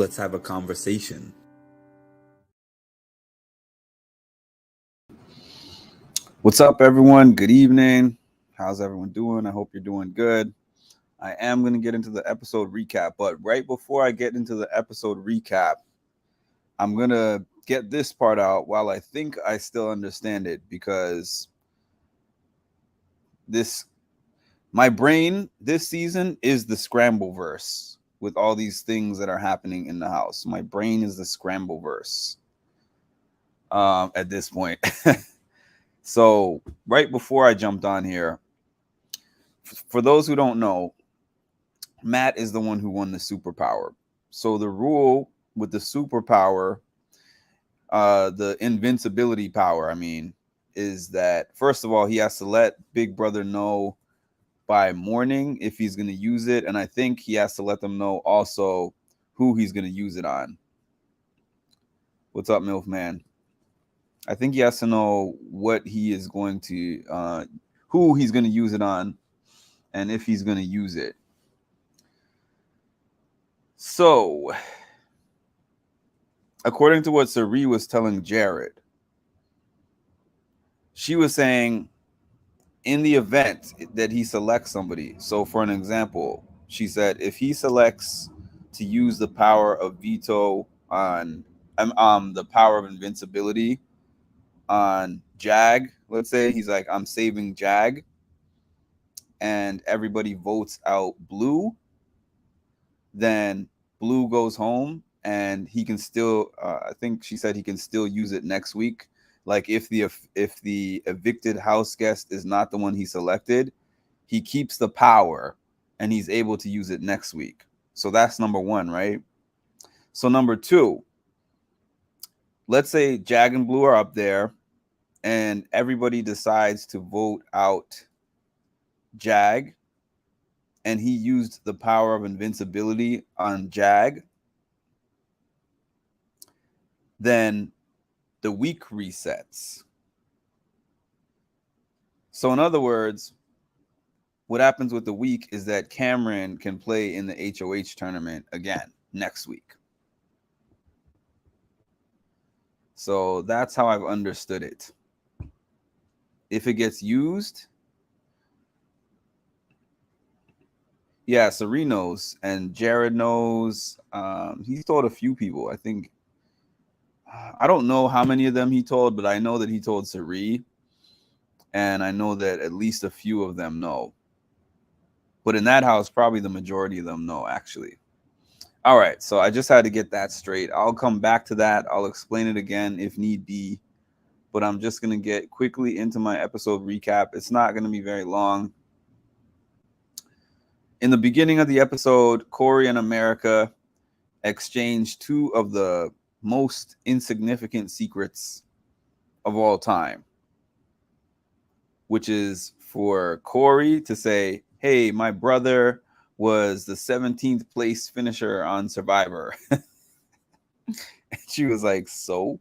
Let's have a conversation. What's up, everyone? Good evening. How's everyone doing? I hope you're doing good. I am going to get into the episode recap, but right before I get into the episode recap, I'm going to get this part out while I think I still understand it, because my brain this season is the scramble verse with all these things that are happening in the house. My brain is the scramble verse at this point. So right before I jumped on here, for those who don't know, Matt is the one who won the superpower. So the rule with the superpower, the invincibility power, is that first of all, he has to let Big Brother know by morning if he's going to use it. And I think he has to let them know also who he's going to use it on. What's up, MILF Man? I think he has to know what he is going to, who he's going to use it on, and if he's going to use it. So, according to what Cirie was telling Jared, she was saying in the event that he selects somebody. So, for an example, she said if he selects to use the power of veto on the power of invincibility on Jag, let's say he's like, I'm saving Jag, and everybody votes out Blue, then Blue goes home and he can still I think she said he can still use it next week. Like if the evicted house guest is not the one he selected, he keeps the power and he's able to use it next week. So that's number one, right? So number two, let's say Jag and Blue are up there and everybody decides to vote out Jag, and he used the power of invincibility on Jag, then the week resets. So in other words, what happens with the week is that Cameron can play in the HOH tournament again next week. So that's how I've understood it. If it gets used, yeah, Cirie knows and Jared knows. He's told a few people. I think, I don't know how many of them he told, but I know that he told Cirie, and I know that at least a few of them know. But in that house, probably the majority of them know, actually. All right, so I just had to get that straight. I'll come back to that. I'll explain it again if need be. But I'm just going to get quickly into my episode recap. It's not going to be very long. In the beginning of the episode, Corey and America exchanged two of the most insignificant secrets of all time, which is for Corey to say, hey, my brother was the 17th place finisher on Survivor. And she was like, so?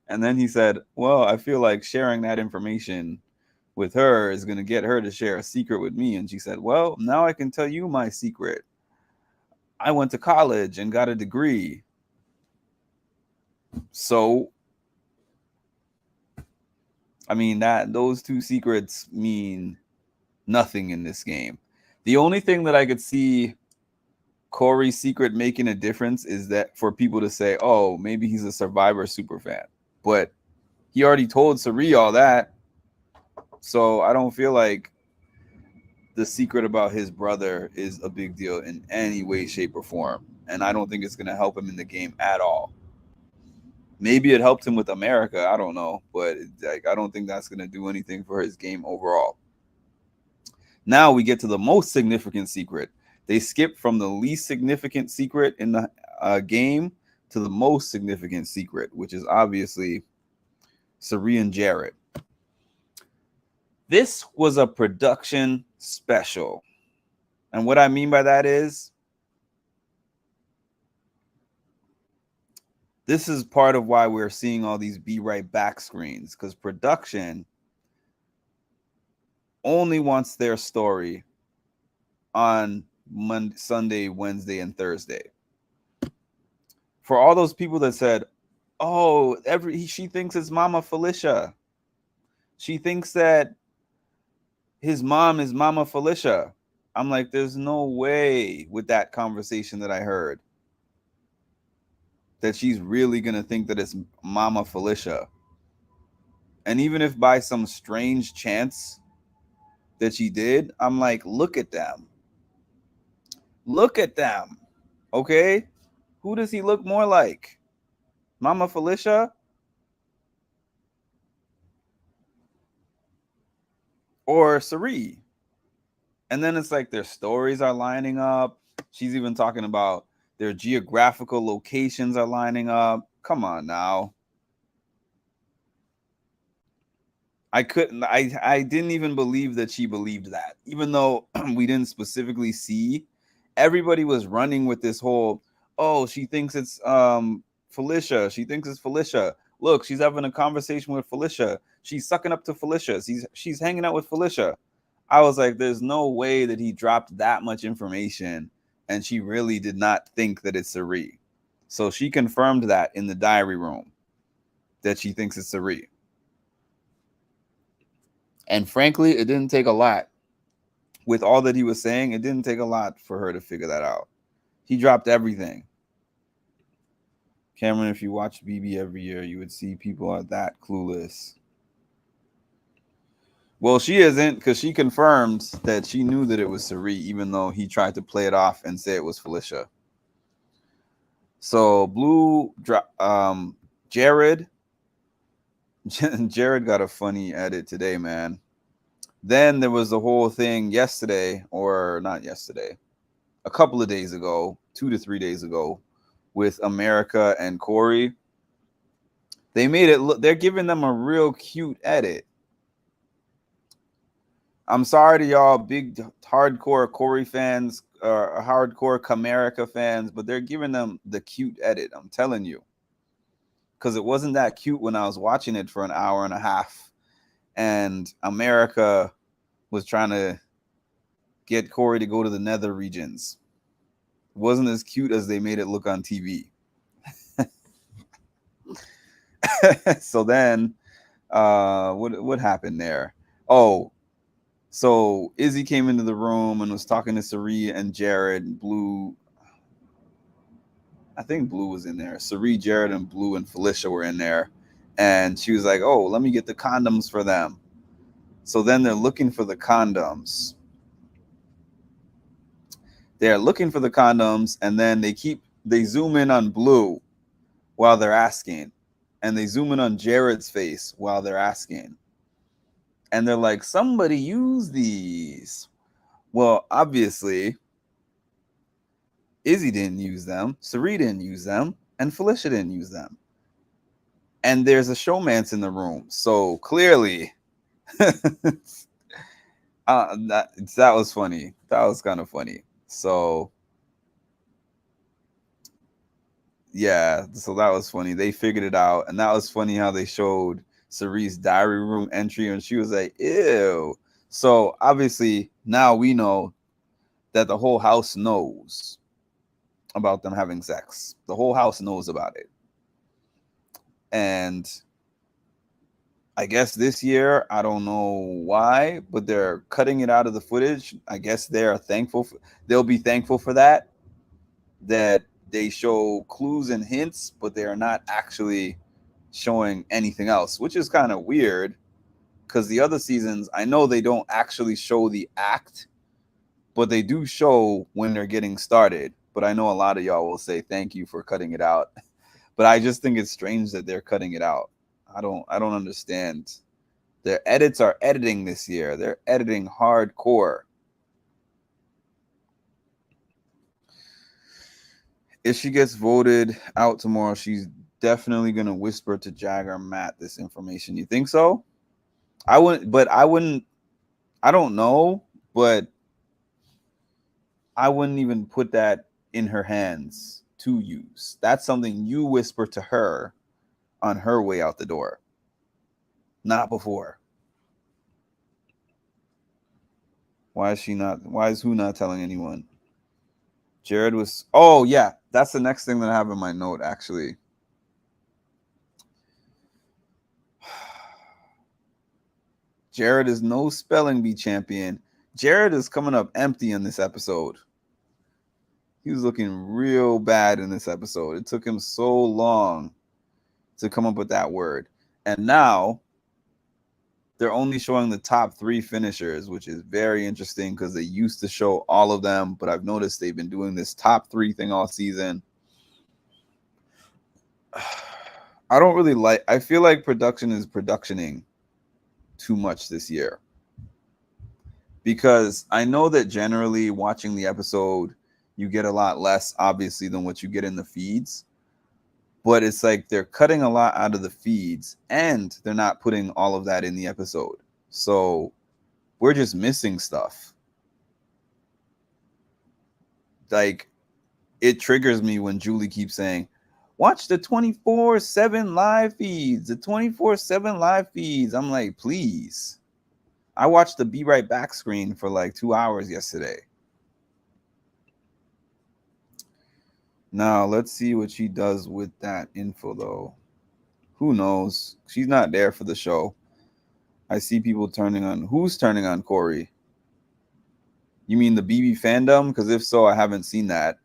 And then he said, well, I feel like sharing that information with her is going to get her to share a secret with me. And she said, well, now I can tell you my secret. I went to college and got a degree. So, I mean, those two secrets mean nothing in this game. The only thing that I could see Corey's secret making a difference is that for people to say, oh, maybe he's a Survivor super fan. But he already told Cirie all that. So I don't feel like the secret about his brother is a big deal in any way, shape, or form. And I don't think it's going to help him in the game at all. Maybe it helped him with America. I don't know. But I don't think that's going to do anything for his game overall. Now we get to the most significant secret. They skip from the least significant secret in the game to the most significant secret, which is obviously Cirie and Jared. This was a production special. And what I mean by that is, this is part of why we're seeing all these Be Right Back screens, because production only wants their story on Monday, Sunday, Wednesday, and Thursday. For all those people that said, "Oh, she thinks it's Mama Felicia. She thinks that his mom is Mama Felicia." I'm like, there's no way with that conversation that I heard that she's really gonna think that it's Mama Felicia. And even if by some strange chance that she did, I'm like, look at them. Look at them. Okay? Who does he look more like? Mama Felicia or Sari? And then it's like their stories are lining up. She's even talking about their geographical locations are lining up. Come on now. I didn't even believe that she believed that, even though we didn't specifically see. Everybody was running with this whole, oh, she thinks it's Felicia. She thinks it's Felicia. Look, she's having a conversation with Felicia. She's sucking up to Felicia. She's hanging out with Felicia. I was like, there's no way that he dropped that much information and she really did not think that it's Sari. So she confirmed that in the diary room that she thinks it's Sari. And frankly, it didn't take a lot. With all that he was saying, it didn't take a lot for her to figure that out. He dropped everything. Cameron, if you watch BB every year, you would see people are that clueless. Well, she isn't, because she confirmed that she knew that it was Sari, even though he tried to play it off and say it was Felicia. So Jared got a funny edit today, man. Then there was the whole thing yesterday, or not yesterday, a couple of days ago, 2 to 3 days ago, with America and Corey. They made it look, they're giving them a real cute edit. I'm sorry to y'all big hardcore Corey fans, hardcore Comerica fans, but they're giving them the cute edit. I'm telling you. Because it wasn't that cute when I was watching it for an hour and a half. And America was trying to get Corey to go to the nether regions. It wasn't as cute as they made it look on TV. So then, what happened there? Oh, so Izzy came into the room and was talking to Sari and Jared. Blue, I think Blue was in there. Sari, Jared, and Blue and Felicia were in there. And she was like, oh, let me get the condoms for them. So then they're looking for the condoms. They're looking for the condoms, and then they zoom in on Blue while they're asking. And they zoom in on Jared's face while they're asking. And they're like, somebody use these. Well, obviously, Izzy didn't use them, Sari didn't use them, and Felicia didn't use them. And there's a showmance in the room. So clearly, that was funny. That was kind of funny. So, yeah, so that was funny. They figured it out. And that was funny how they showed Sari's diary room entry, and she was like, ew. So obviously, now we know that the whole house knows about them having sex. The whole house knows about it. And I guess this year, I don't know why, but they're cutting it out of the footage. I guess they'll be thankful for that they show clues and hints, but they are not actually showing anything else, which is kind of weird, because the other seasons, I know they don't actually show the act, but they do show when they're getting started. But I know a lot of y'all will say thank you for cutting it out. But I just think it's strange that they're cutting it out. I don't understand. Their edits are editing this year. They're editing hardcore. If she gets voted out tomorrow, she's definitely gonna whisper to Jagger Matt this information. You think so? I wouldn't. I don't know, but I wouldn't even put that in her hands to use. That's something you whisper to her on her way out the door, not before. Why is who not telling anyone? Jared was. Oh yeah, that's the next thing that I have in my note actually. Jared is no spelling bee champion. Jared is coming up empty in this episode. He was looking real bad in this episode. It took him so long to come up with that word. And now they're only showing the top 3 finishers, which is very interesting because they used to show all of them, but I've noticed they've been doing this top 3 thing all season. I don't really like, I feel like production is productioning too much this year. Because I know that generally watching the episode, you get a lot less, obviously, than what you get in the feeds. But it's like they're cutting a lot out of the feeds and they're not putting all of that in the episode. So we're just missing stuff. Like, it triggers me when Julie keeps saying, watch the 24/7 live feeds, the 24/7 live feeds. I'm like, please. I watched the Be Right Back screen for like 2 hours yesterday. Now, let's see what she does with that info, though. Who knows? She's not there for the show. I see people turning on. Who's turning on Corey? You mean the BB fandom? Because if so, I haven't seen that.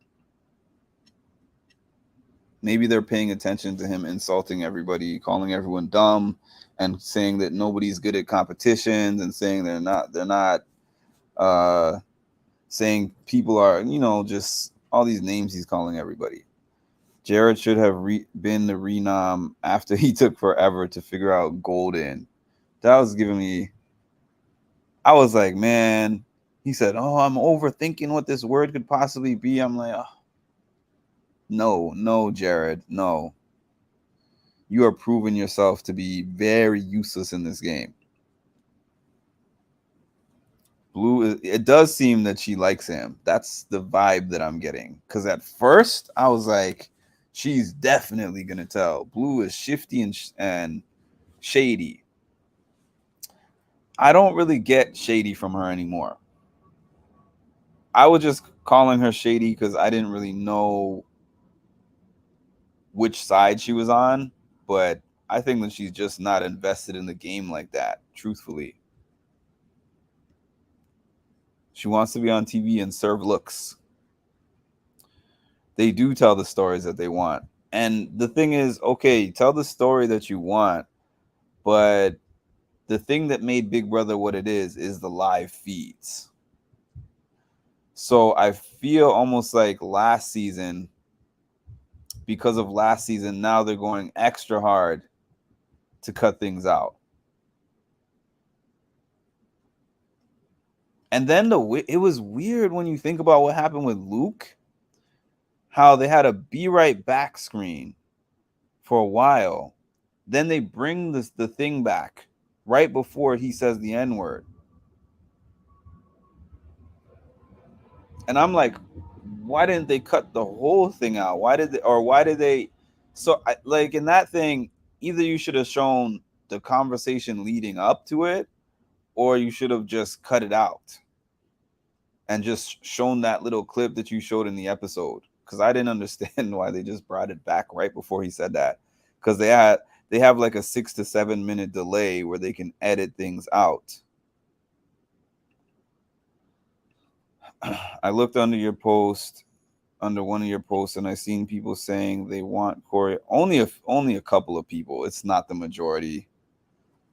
Maybe they're paying attention to him insulting everybody, calling everyone dumb, and saying that nobody's good at competitions, and saying they're not saying people are, just all these names he's calling everybody. Jared should have been the renom after he took forever to figure out Golden. That was giving me, I was like, man, he said, oh, I'm overthinking what this word could possibly be. I'm like, oh, no, Jared, no. You are proving yourself to be very useless in this game. Blue, it does seem that she likes him. That's the vibe that I'm getting. Because at first, I was like, she's definitely going to tell. Blue is shifty and shady. I don't really get shady from her anymore. I was just calling her shady because I didn't really know which side she was on. But I think that she's just not invested in the game like that, truthfully. She wants to be on TV and serve looks. They do tell the stories that they want. And the thing is, okay, tell the story that you want, but the thing that made Big Brother what it is the live feeds. So I feel almost like last season, because of last season, now they're going extra hard to cut things out. And then it was weird when you think about what happened with Luke, how they had a Be Right Back screen for a while. Then they bring the thing back right before he says the N-word. And I'm like, why didn't they cut the whole thing out? Why did they? So, like in that thing, either you should have shown the conversation leading up to it, or you should have just cut it out and just shown that little clip that you showed in the episode. Because I didn't understand why they just brought it back right before he said that. Because they have like a 6 to 7 minute delay where they can edit things out. I looked under one of your posts, and I seen people saying they want Corey. Only a couple of people. It's not the majority.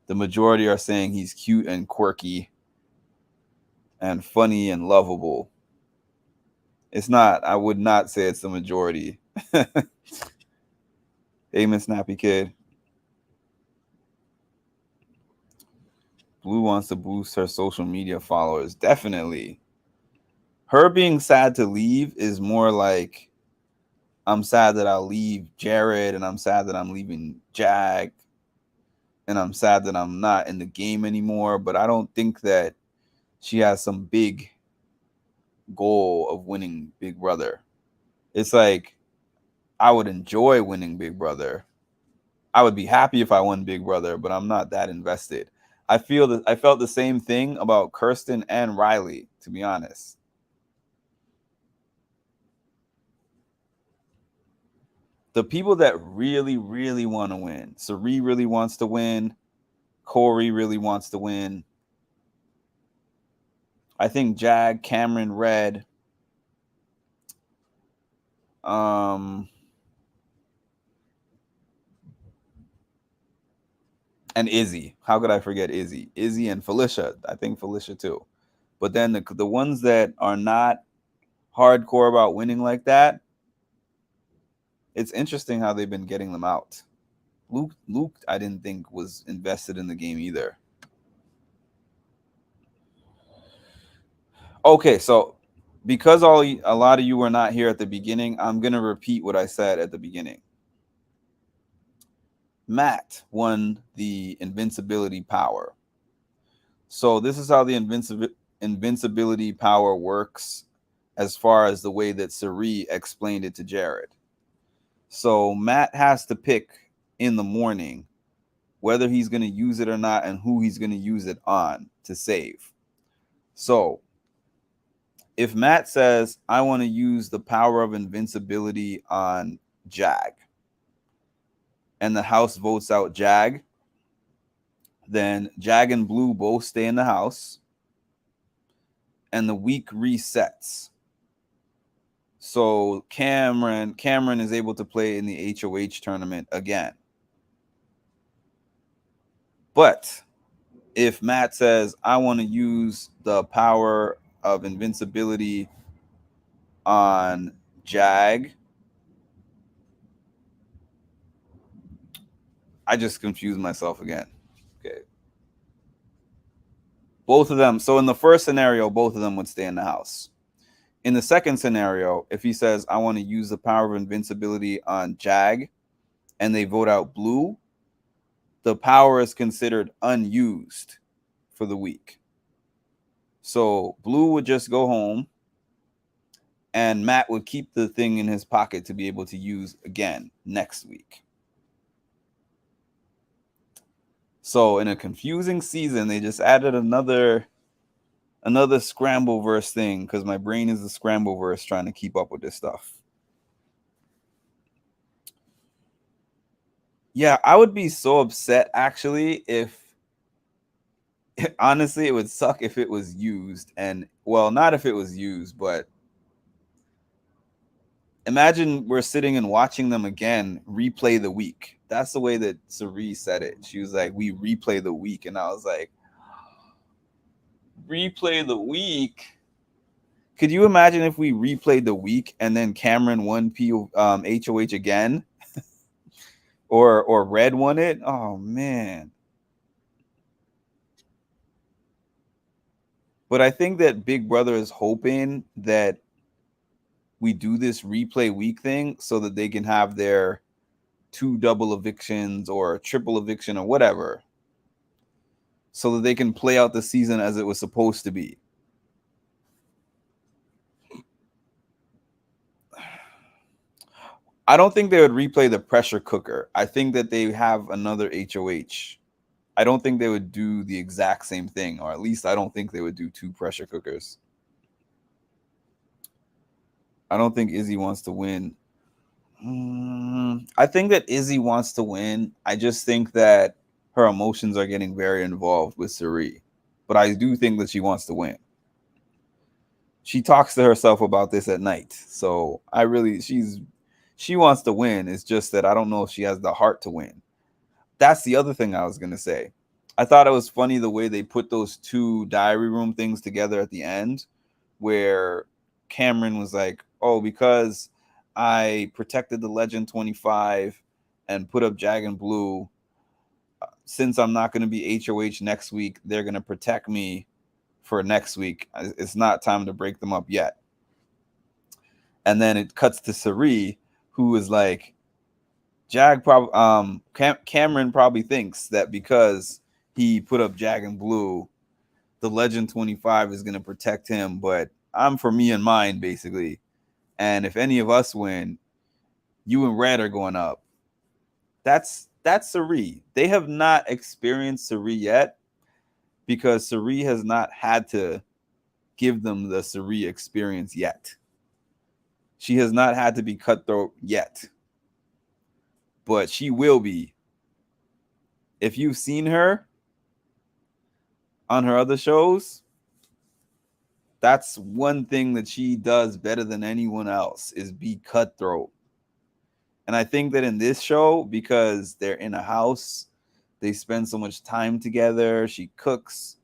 The majority are saying he's cute and quirky and funny and lovable. It's not. I would not say it's the majority. Hey, Miss Snappy Kid. Blue wants to boost her social media followers. Definitely. Her being sad to leave is more like, I'm sad that I'll leave Jared, and I'm sad that I'm leaving Jag, and I'm sad that I'm not in the game anymore. But I don't think that she has some big goal of winning Big Brother. It's like, I would enjoy winning Big Brother. I would be happy if I won Big Brother, but I'm not that invested. I felt the same thing about Kirsten and Riley, to be honest. The people that really, really want to win. Cirie really wants to win. Corey really wants to win. I think Jag, Cameron, Red, and Izzy. How could I forget Izzy? Izzy and Felicia. I think Felicia too. But then the ones that are not hardcore about winning like that, it's interesting how they've been getting them out. Luke, I didn't think was invested in the game either. Okay, so because a lot of you were not here at the beginning, I'm gonna repeat what I said at the beginning. Matt won the invincibility power. So this is how the invincibility power works as far as the way that Cirie explained it to Jared. So Matt has to pick in the morning whether he's going to use it or not and who he's going to use it on to save. So if Matt says, I want to use the power of invincibility on Jag, and the house votes out Jag, then Jag and Blue both stay in the house and the week resets. So Cameron is able to play in the HOH tournament again. But if Matt says, I want to use the power of invincibility on Jag, I just confused myself again. Okay. Both of them. So in the first scenario, both of them would stay in the house. In the second scenario, if he says, I want to use the power of invincibility on Jag, and they vote out Blue, the power is considered unused for the week. So Blue would just go home and Matt would keep the thing in his pocket to be able to use again next week. So in a confusing season, they just added another Scrambleverse thing because my brain is the Scrambleverse trying to keep up with this stuff. Yeah, I would be so upset actually if honestly it would suck if it was used, and well, not if it was used, but imagine we're sitting and watching them again replay the week. That's the way that Cirie said it. She was like, we replay the week, and I was like, replay the week. Could you imagine if we replayed the week and then Cameron won HOH again? or Red won it? Oh man. But I think that Big Brother is hoping that we do this replay week thing so that they can have their 2 double evictions or triple eviction or whatever, so that they can play out the season as it was supposed to be. I don't think they would replay the pressure cooker. I think that they have another HOH. I don't think they would do the exact same thing, or at least I don't think they would do 2 pressure cookers. I don't think Izzy wants to win. I think that Izzy wants to win. I just think that her emotions are getting very involved with Cirie. But I do think that she wants to win. She talks to herself about this at night. So she wants to win. It's just that I don't know if she has the heart to win. That's the other thing I was going to say. I thought it was funny the way they put those 2 diary room things together at the end, where Cameron was like, oh, because I protected the Legend 25 and put up Jag and Blue, since I'm not going to be HOH next week, they're going to protect me for next week. It's not time to break them up yet. And then it cuts to Cirie, who is like, Cameron probably thinks that because he put up Jag and Blue, the Legend 25 is going to protect him, but I'm for me and mine, basically. And if any of us win, you and Red are going up. That's Cirie. They have not experienced Cirie yet because Cirie has not had to give them the Cirie experience yet. She has not had to be cutthroat yet. but she will be. If you've seen her on her other shows, that's one thing that she does better than anyone else is be cutthroat. And I think that in this show, because they're in a house, they spend so much time together. She cooks,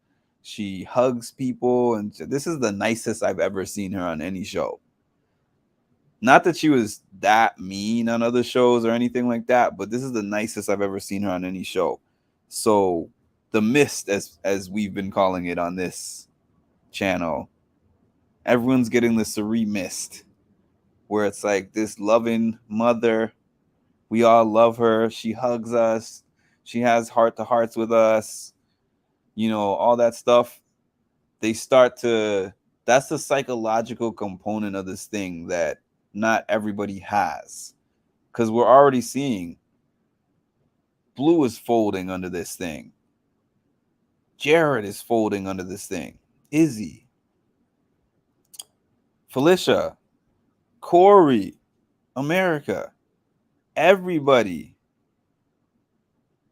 she hugs people, and this is the nicest I've ever seen her on any show. Not that she was that mean on other shows or anything like that, but this is the nicest I've ever seen her on any show. So the mist, as we've been calling it on this channel, everyone's getting the Cirie mist, where it's like this loving mother. We all love her. She hugs us. She has heart to hearts with us. You know, all that stuff. They start to, that's the psychological component of this thing that not everybody has. Because we're already seeing Blue is folding under this thing. Jared is folding under this thing. Izzy. Felicia. Corey. America. Everybody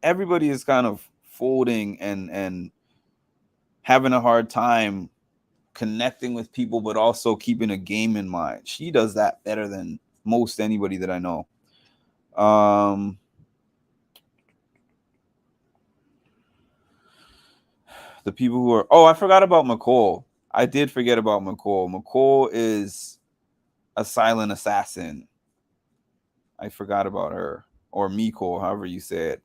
is kind of folding and having a hard time connecting with people, but also keeping a game in mind. She does that better than most anybody that I know. The people who are, I forgot about McCall. I did forget about McCall. McCall is a silent assassin. I forgot about her. Or Miko, however you say it.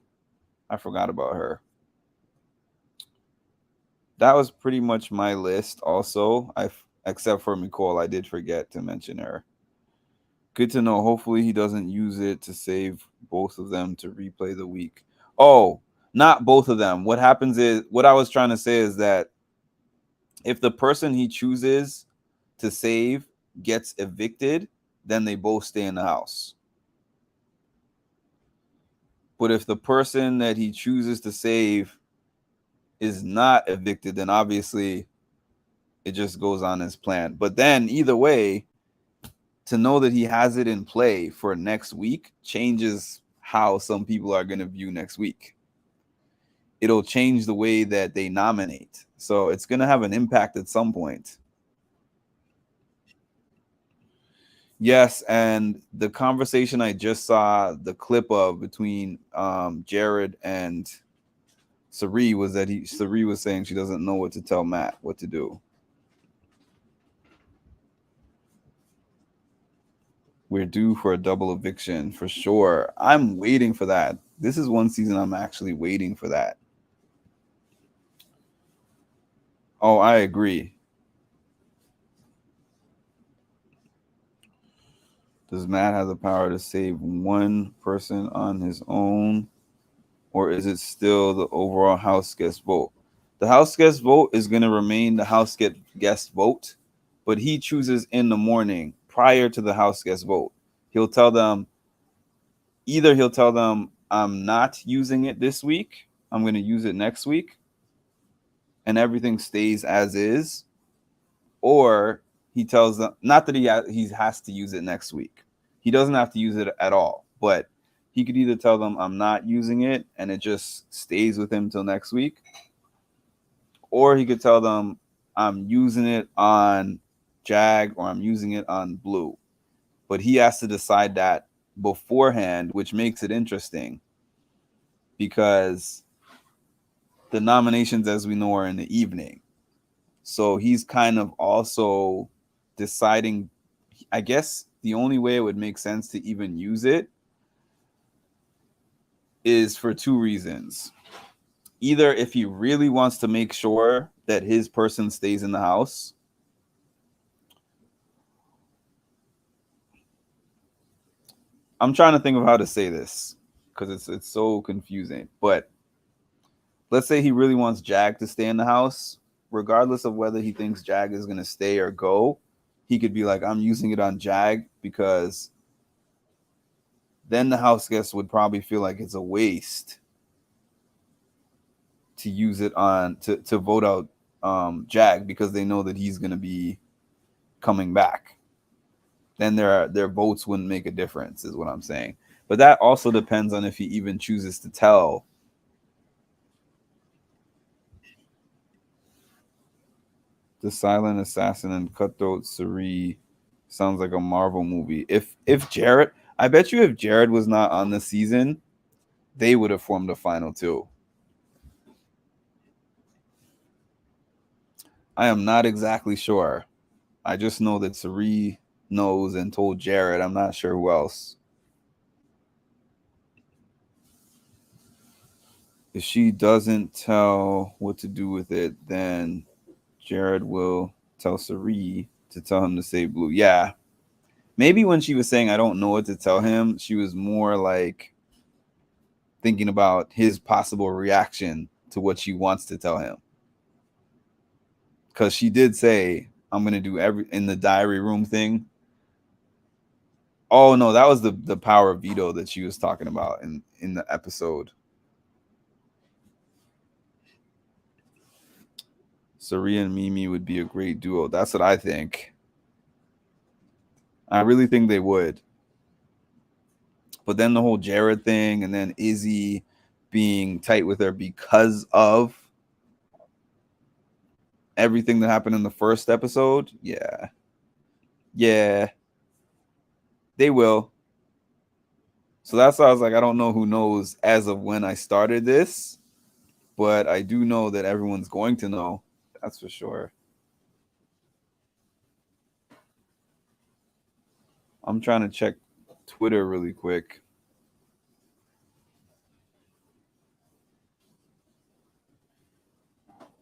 I forgot about her. That was pretty much my list also. Except for Nicole, I did forget to mention her. Good to know. Hopefully he doesn't use it to save both of them to replay the week. Oh, not both of them. What happens is, what I was trying to say is that if the person he chooses to save gets evicted, then they both stay in the house. But if the person that he chooses to save is not evicted, then obviously it just goes on as planned. But then either way, to know that he has it in play for next week changes how some people are going to view next week. It'll change the way that they nominate. So it's going to have an impact at some point. Yes, and the conversation I just saw the clip of between Jared and Cirie was that Cirie was saying she doesn't know what to tell Matt what to do. We're due for a double eviction for sure. I'm waiting for that. This is one season I'm actually waiting for that. Oh, I agree. Does Matt have the power to save one person on his own? Or is it still the overall house guest vote? The house guest vote is going to remain the house guest vote, but he chooses in the morning prior to the house guest vote. He'll tell them, I'm not using it this week. I'm going to use it next week. And everything stays as is. Or he tells them, not that he has to use it next week. He doesn't have to use it at all. But he could either tell them, I'm not using it, and it just stays with him till next week. Or he could tell them, I'm using it on Jag or I'm using it on Blue. But he has to decide that beforehand, which makes it interesting because the nominations, as we know, are in the evening. So he's kind of also deciding, I guess the only way it would make sense to even use it is for two reasons. Either if he really wants to make sure that his person stays in the house, I'm trying to think of how to say this because it's so confusing. But let's say he really wants Jag to stay in the house, regardless of whether he thinks Jag is going to stay or go. He could be like, I'm using it on Jag because then the house guests would probably feel like it's a waste to use it on to vote out Jag because they know that he's going to be coming back. Then their votes wouldn't make a difference, is what I'm saying. But that also depends on if he even chooses to tell. The Silent Assassin and Cutthroat Suri sounds like a Marvel movie. If Jared, I bet you if Jared was not on the season, they would have formed a final two. I am not exactly sure. I just know that Suri knows and told Jared. I'm not sure who else. If she doesn't tell what to do with it, then Jared will tell Suri to tell him to save Blue. Yeah. Maybe when she was saying I don't know what to tell him, she was more like thinking about his possible reaction to what she wants to tell him. Because she did say, I'm gonna do every in the diary room thing. Oh no, that was the power of veto that she was talking about in the episode. Suri and Mimi would be a great duo. That's what I think. I really think they would. But then the whole Jared thing, and then Izzy being tight with her because of everything that happened in the first episode. Yeah. Yeah. They will. So that's why I was like, I don't know who knows as of when I started this, but I do know that everyone's going to know. That's for sure. I'm trying to check Twitter really quick.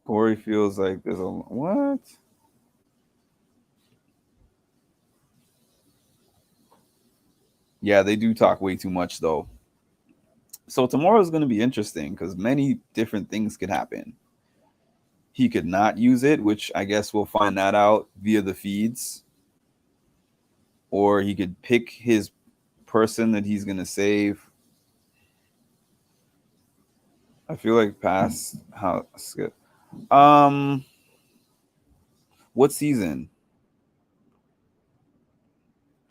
Corey feels like there's a what? Yeah, they do talk way too much though. So tomorrow is going to be interesting because many different things could happen. He could not use it, which I guess we'll find that out via the feeds, or he could pick his person that he's going to save. I feel like past how skip. Um, what season?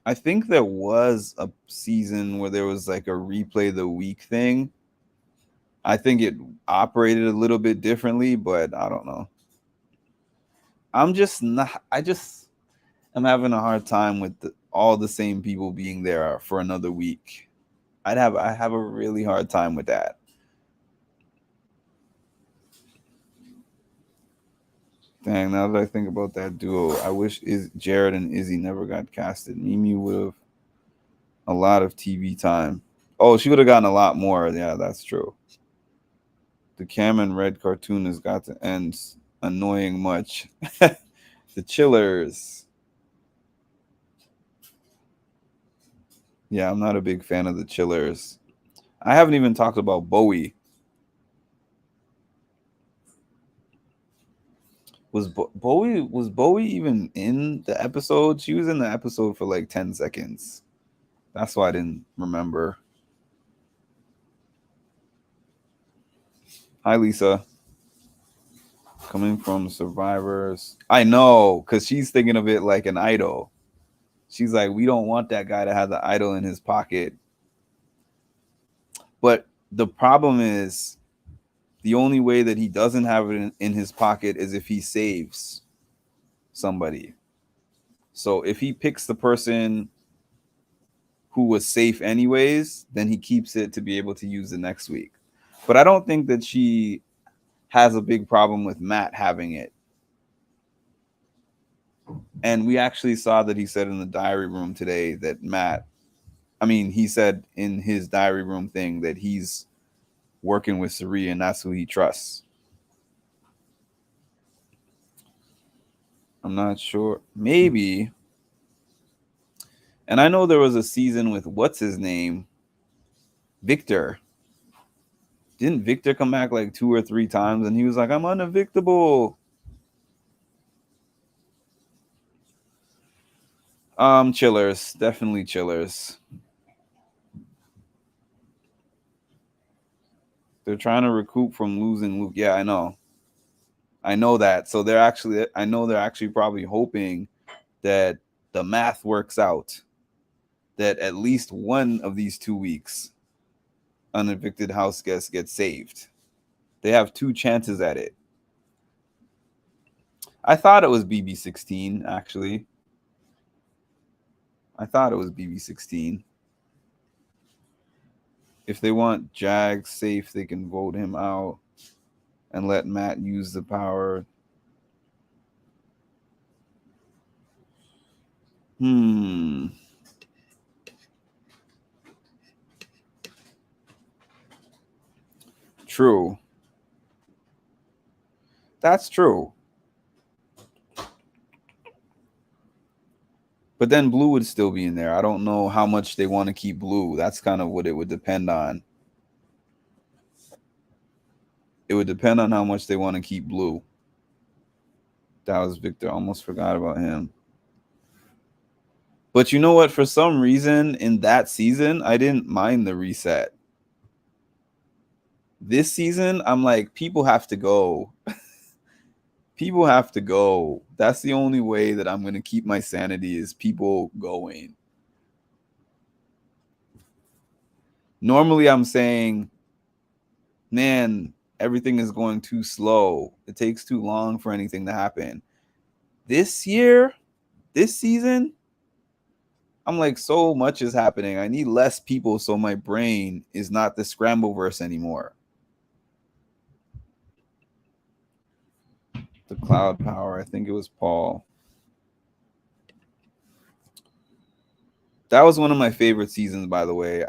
I think there was a season where there was like a replay the week thing. I think it operated a little bit differently, but I don't know. I'm just not. I just am having a hard time with all the same people being there for another week. I have a really hard time with that. Dang, now that I think about that duo, I wish Jared and Izzy never got casted. Mimi would have a lot of TV time. Oh, she would have gotten a lot more. Yeah, that's true. The Cam and Red cartoon has got to end. Annoying much. The Chillers. Yeah, I'm not a big fan of the Chillers. I haven't even talked about Bowie. Was Bowie even in the episode? She was in the episode for like 10 seconds. That's why I didn't remember. Hi, Lisa. Coming from Survivors. I know, because she's thinking of it like an idol. She's like, we don't want that guy to have the idol in his pocket. But the problem is, the only way that he doesn't have it in his pocket is if he saves somebody. So if he picks the person who was safe anyways, then he keeps it to be able to use the next week. But I don't think that she has a big problem with Matt having it. And we actually saw that he said in the diary room today that he said in his diary room thing that he's working with Suri and that's who he trusts. I'm not sure. Maybe. And I know there was a season with what's his name? Victor. Didn't Victor come back like 2 or 3 times and he was like, I'm unevictable? Chillers. Definitely Chillers. They're trying to recoup from losing Luke. Yeah, I know. I know that. So I know they're actually probably hoping that the math works out, that at least one of these 2 weeks unevicted house guests get saved. They have 2 chances at it. I thought it was BB16, actually. I thought it was BB16. If they want Jag safe, they can vote him out and let Matt use the power. True. That's true. But then Blue would still be in there. I don't know how much they want to keep Blue. That's kind of what it would depend on. It would depend on how much they want to keep Blue. That was Victor. Almost forgot about him. But you know what? For some reason, in that season, I didn't mind the reset. This season, I'm like, people have to go. People have to go. That's the only way that I'm going to keep my sanity is people going. Normally, I'm saying, man, everything is going too slow. It takes too long for anything to happen. This year, this season, I'm like, so much is happening. I need less people so my brain is not the Scrambleverse anymore. The cloud power. I think it was Paul. That was one of my favorite seasons, by the way.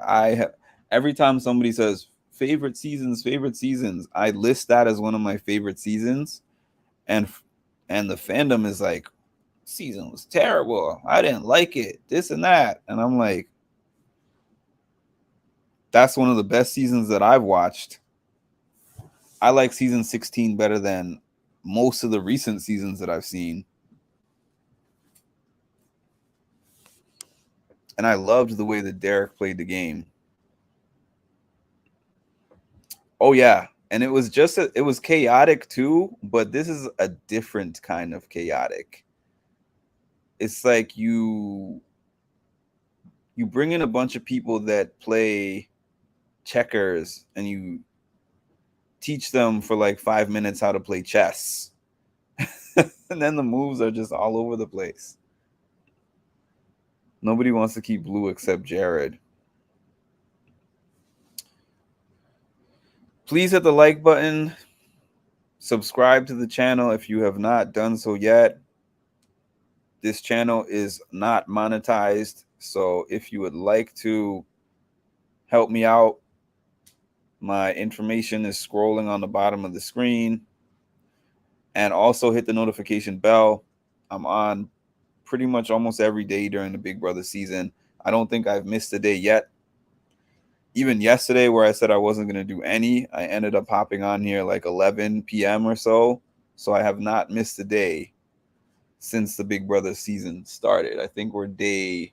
Every time somebody says favorite seasons, I list that as one of my favorite seasons, and the fandom is like, season was terrible. I didn't like it. This and that, and I'm like, that's one of the best seasons that I've watched. I like season 16 better than most of the recent seasons that I've seen. And I loved the way that Derek played the game. Oh yeah, and it was it was chaotic too, but this is a different kind of chaotic. It's like you bring in a bunch of people that play checkers and you teach them for like 5 minutes how to play chess. And then the moves are just all over the place. Nobody wants to keep Blue except Jared. Please hit the like button. Subscribe to the channel if you have not done so yet. This channel is not monetized, so if you would like to help me out, my information is scrolling on the bottom of the screen. And also hit the notification bell. I'm on pretty much almost every day during the Big Brother season. I don't think I've missed a day yet. Even yesterday where I said I wasn't going to do any, I ended up hopping on here like 11 p.m. or so. So I have not missed a day since the Big Brother season started. I think we're day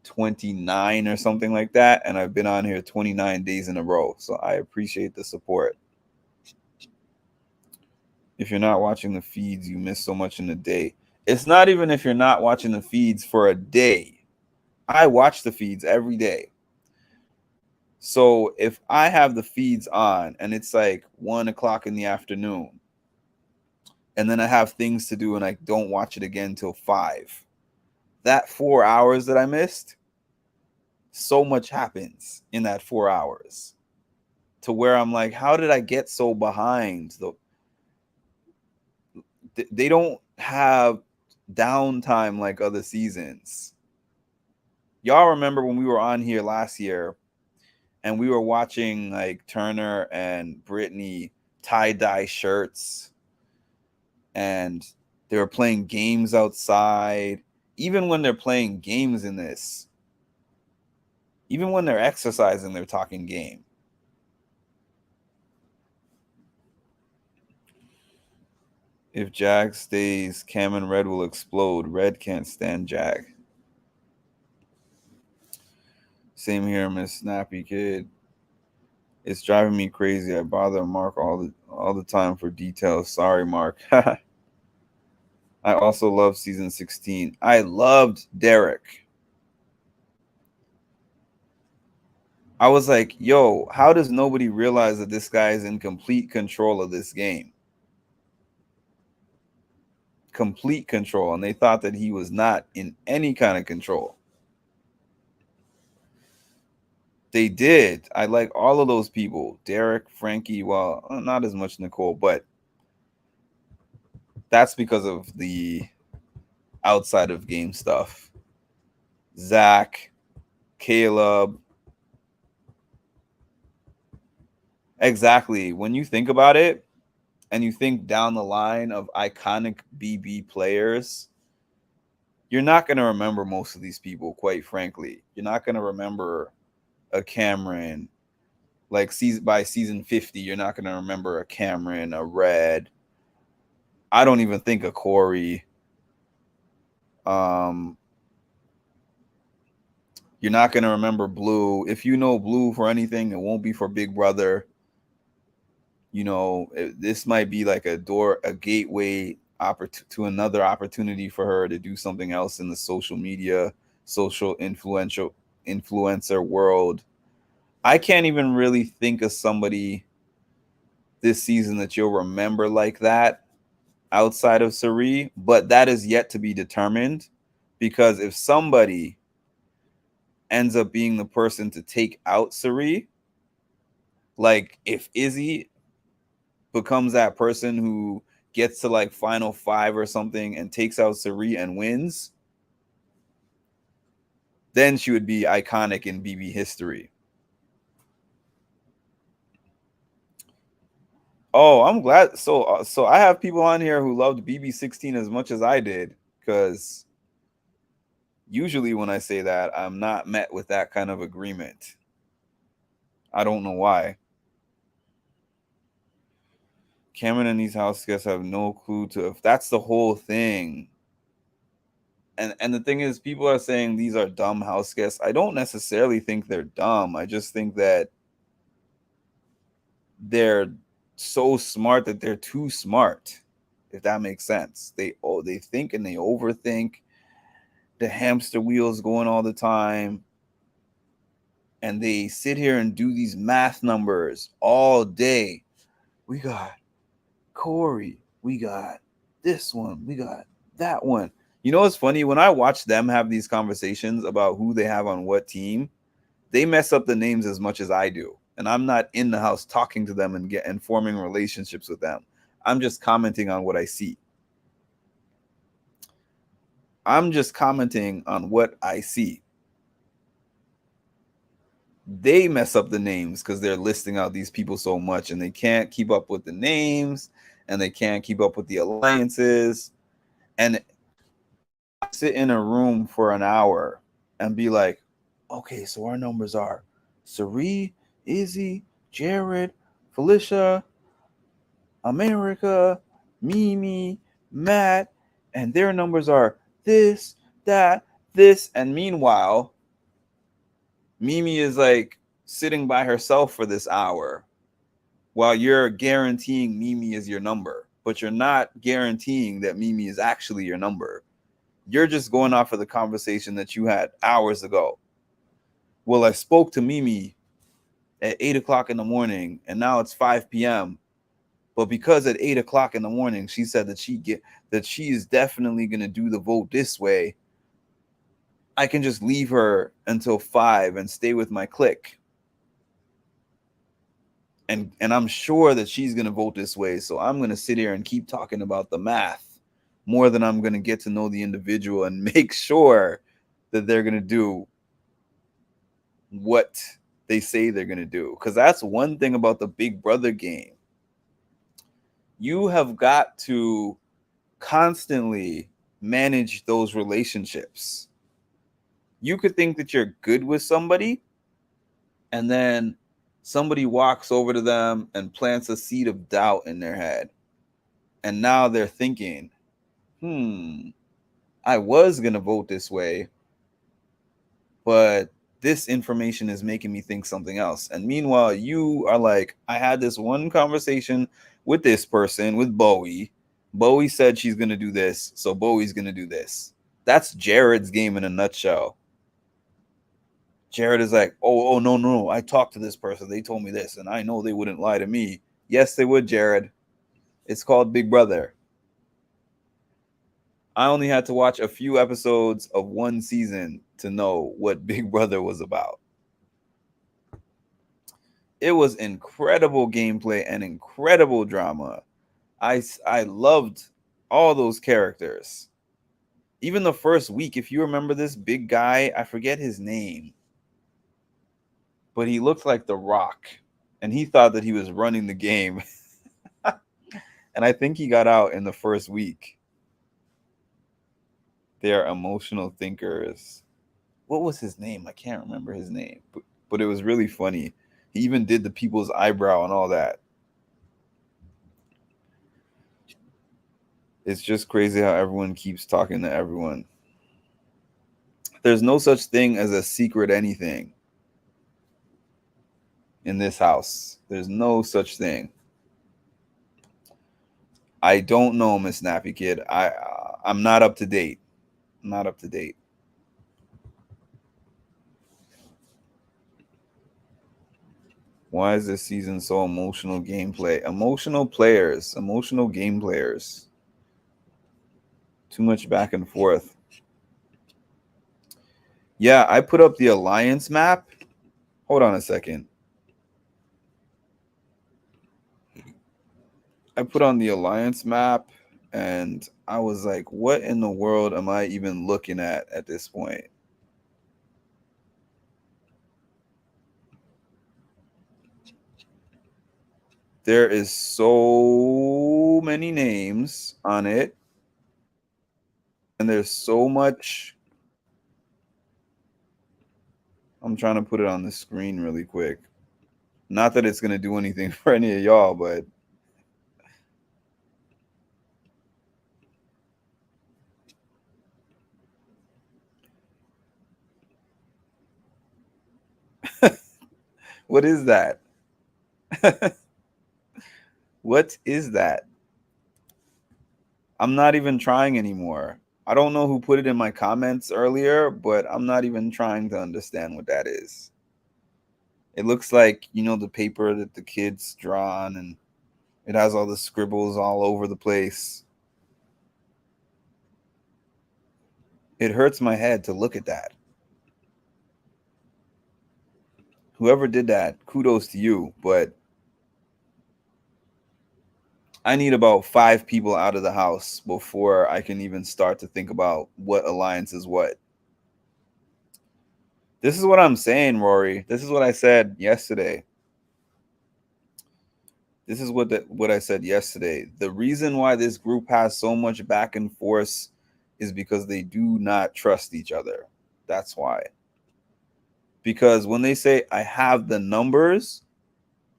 29 or something like that. And I've been on here 29 days in a row. So I appreciate the support. If you're not watching the feeds, you miss so much in a day. It's not even if you're not watching the feeds for a day. I watch the feeds every day. So if I have the feeds on and it's like 1 o'clock in the afternoon, and then I have things to do and I don't watch it again till 5, that 4 hours that I missed, so much happens in that 4 hours to where I'm like, how did I get so behind? They don't have downtime like other seasons. Y'all remember when we were on here last year and we were watching like Turner and Brittany tie-dye shirts and they were playing games outside. Even when they're playing games in this, even when they're exercising, they're talking game. If Jag stays, Cam and Red will explode. Red can't stand Jag. Same here, Miss Snappy Kid. It's driving me crazy. I bother Mark all the time for details. Sorry, Mark. I also love season 16. I loved Derek. I was like, yo, how does nobody realize that this guy is in complete control of this game? Complete control. And they thought that he was not in any kind of control. They did. I like all of those people. Derek, Frankie, well, not as much Nicole, but that's because of the outside of game stuff. Zach, Caleb. Exactly. When you think about it and you think down the line of iconic BB players, you're not going to remember most of these people, quite frankly. You're not going to remember a Cameron. Like by season 50, you're not going to remember a Cameron, a Red. I don't even think a Corey. You're not going to remember Blue. If you know Blue for anything, it won't be for Big Brother. This might be like a gateway to another opportunity for her to do something else in the social media, social influencer world. I can't even really think of somebody this season that you'll remember like that outside of Cirie, but that is yet to be determined, because if somebody ends up being the person to take out Cirie, like if Izzy becomes that person who gets to like final 5 or something and takes out Cirie and wins, then she would be iconic in BB history. Oh, I'm glad. So I have people on here who loved BB16 as much as I did, because usually when I say that, I'm not met with that kind of agreement. I don't know why. Cameron and these house guests have no clue to if that's the whole thing. And the thing is, people are saying these are dumb house guests. I don't necessarily think they're dumb. I just think that they're so smart that they're too smart, if that makes sense. They think and they overthink. The hamster wheels going all the time, and they sit here and do these math numbers all day. We got Corey, we got this one, we got that one. You know what's funny? When I watch them have these conversations about who they have on what team, they mess up the names as much as I do. And I'm not in the house talking to them and forming relationships with them. I'm just commenting on what I see. I'm just commenting on what I see. They mess up the names because they're listing out these people so much, and they can't keep up with the names, and they can't keep up with the alliances. And sit in a room for an hour and be like, okay, so our numbers are Cirie, Izzy, Jared, Felicia, America, Mimi, Matt, and their numbers are this, that, this. And meanwhile, Mimi is like sitting by herself for this hour while you're guaranteeing Mimi is your number, but you're not guaranteeing that Mimi is actually your number. You're just going off of the conversation that you had hours ago. Well, I spoke to Mimi at 8 o'clock in the morning, and now it's 5 p.m. But because at 8 o'clock in the morning she said that she is definitely gonna do the vote this way, I can just leave her until 5 and stay with my clique. And I'm sure that she's gonna vote this way. So I'm gonna sit here and keep talking about the math more than I'm gonna get to know the individual and make sure that they're gonna do what they say they're gonna do. Because that's one thing about the Big Brother game. You have got to constantly manage those relationships. You could think that you're good with somebody, and then somebody walks over to them and plants a seed of doubt in their head. And now they're thinking, I was going to vote this way, but this information is making me think something else. And meanwhile, you are like, I had this one conversation with this person, with Bowie. Bowie said she's going to do this, so Bowie's going to do this. That's Jared's game in a nutshell. Jared is like, oh, no, no, I talked to this person. They told me this, and I know they wouldn't lie to me. Yes, they would, Jared. It's called Big Brother. I only had to watch a few episodes of one season to know what Big Brother was about. It was incredible gameplay and incredible drama. I loved all those characters. Even the first week, if you remember this big guy, I forget his name, but he looked like The Rock, and he thought that he was running the game. And I think he got out in the first week. They're emotional thinkers. What was his name? I can't remember his name, but it was really funny. He even did the people's eyebrow and all that. It's just crazy how everyone keeps talking to everyone. There's no such thing as a secret anything in this house. There's no such thing. I don't know, Miss Snappy Kid. I'm not up to date. I'm not up to date. Why is this season so emotional gameplay? Emotional players, emotional game players. Too much back and forth. Yeah, I put up the alliance map. Hold on a second. I put on the alliance map and I was like, what in the world am I even looking at this point? There is so many names on it. And there's so much. I'm trying to put it on the screen really quick. Not that it's going to do anything for any of y'all, but what is that? What is that? I'm not even trying anymore. I don't know who put it in my comments earlier, but I'm not even trying to understand what that is. It looks like, the paper that the kids draw on, and it has all the scribbles all over the place. It hurts my head to look at that. Whoever did that, kudos to you, but I need about 5 people out of the house before I can even start to think about what alliance is what. This is what I'm saying, Rory. This is what I said yesterday. This is what I said yesterday. The reason why this group has so much back and forth is because they do not trust each other. That's why. Because when they say, I have the numbers,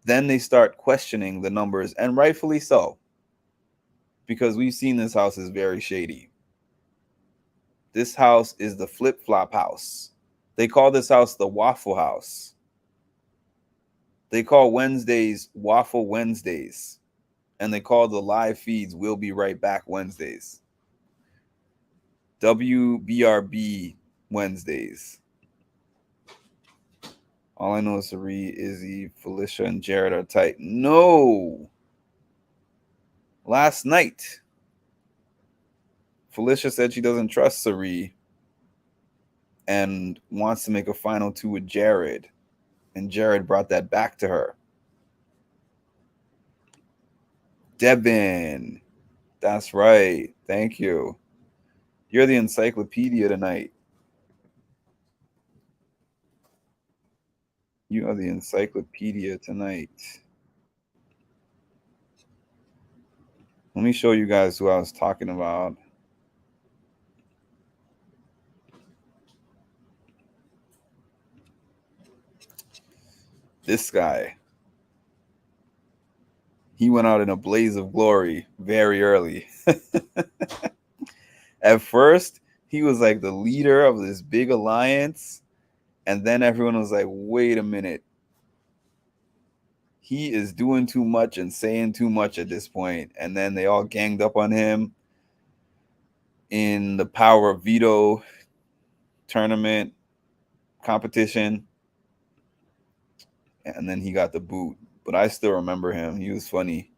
then they start questioning the numbers, and rightfully so. Because we've seen this house is very shady. This house is the flip-flop house. They call this house the Waffle House. They call Wednesdays Waffle Wednesdays. And they call the live feeds We'll Be Right Back Wednesdays. WBRB Wednesdays. All I know is Sari, Izzy, Felicia, and Jared are tight. No. Last night, Felicia said she doesn't trust Sari and wants to make a final 2 with Jared. And Jared brought that back to her. Devin. That's right. Thank you. You're the encyclopedia tonight. You are the encyclopedia tonight. Let me show you guys who I was talking about. This guy. He went out in a blaze of glory very early. At first, he was like the leader of this big alliance. And then everyone was like, wait a minute. He is doing too much and saying too much at this point. And then they all ganged up on him in the Power of Veto tournament competition, and then he got the boot. But I still remember him. He was funny.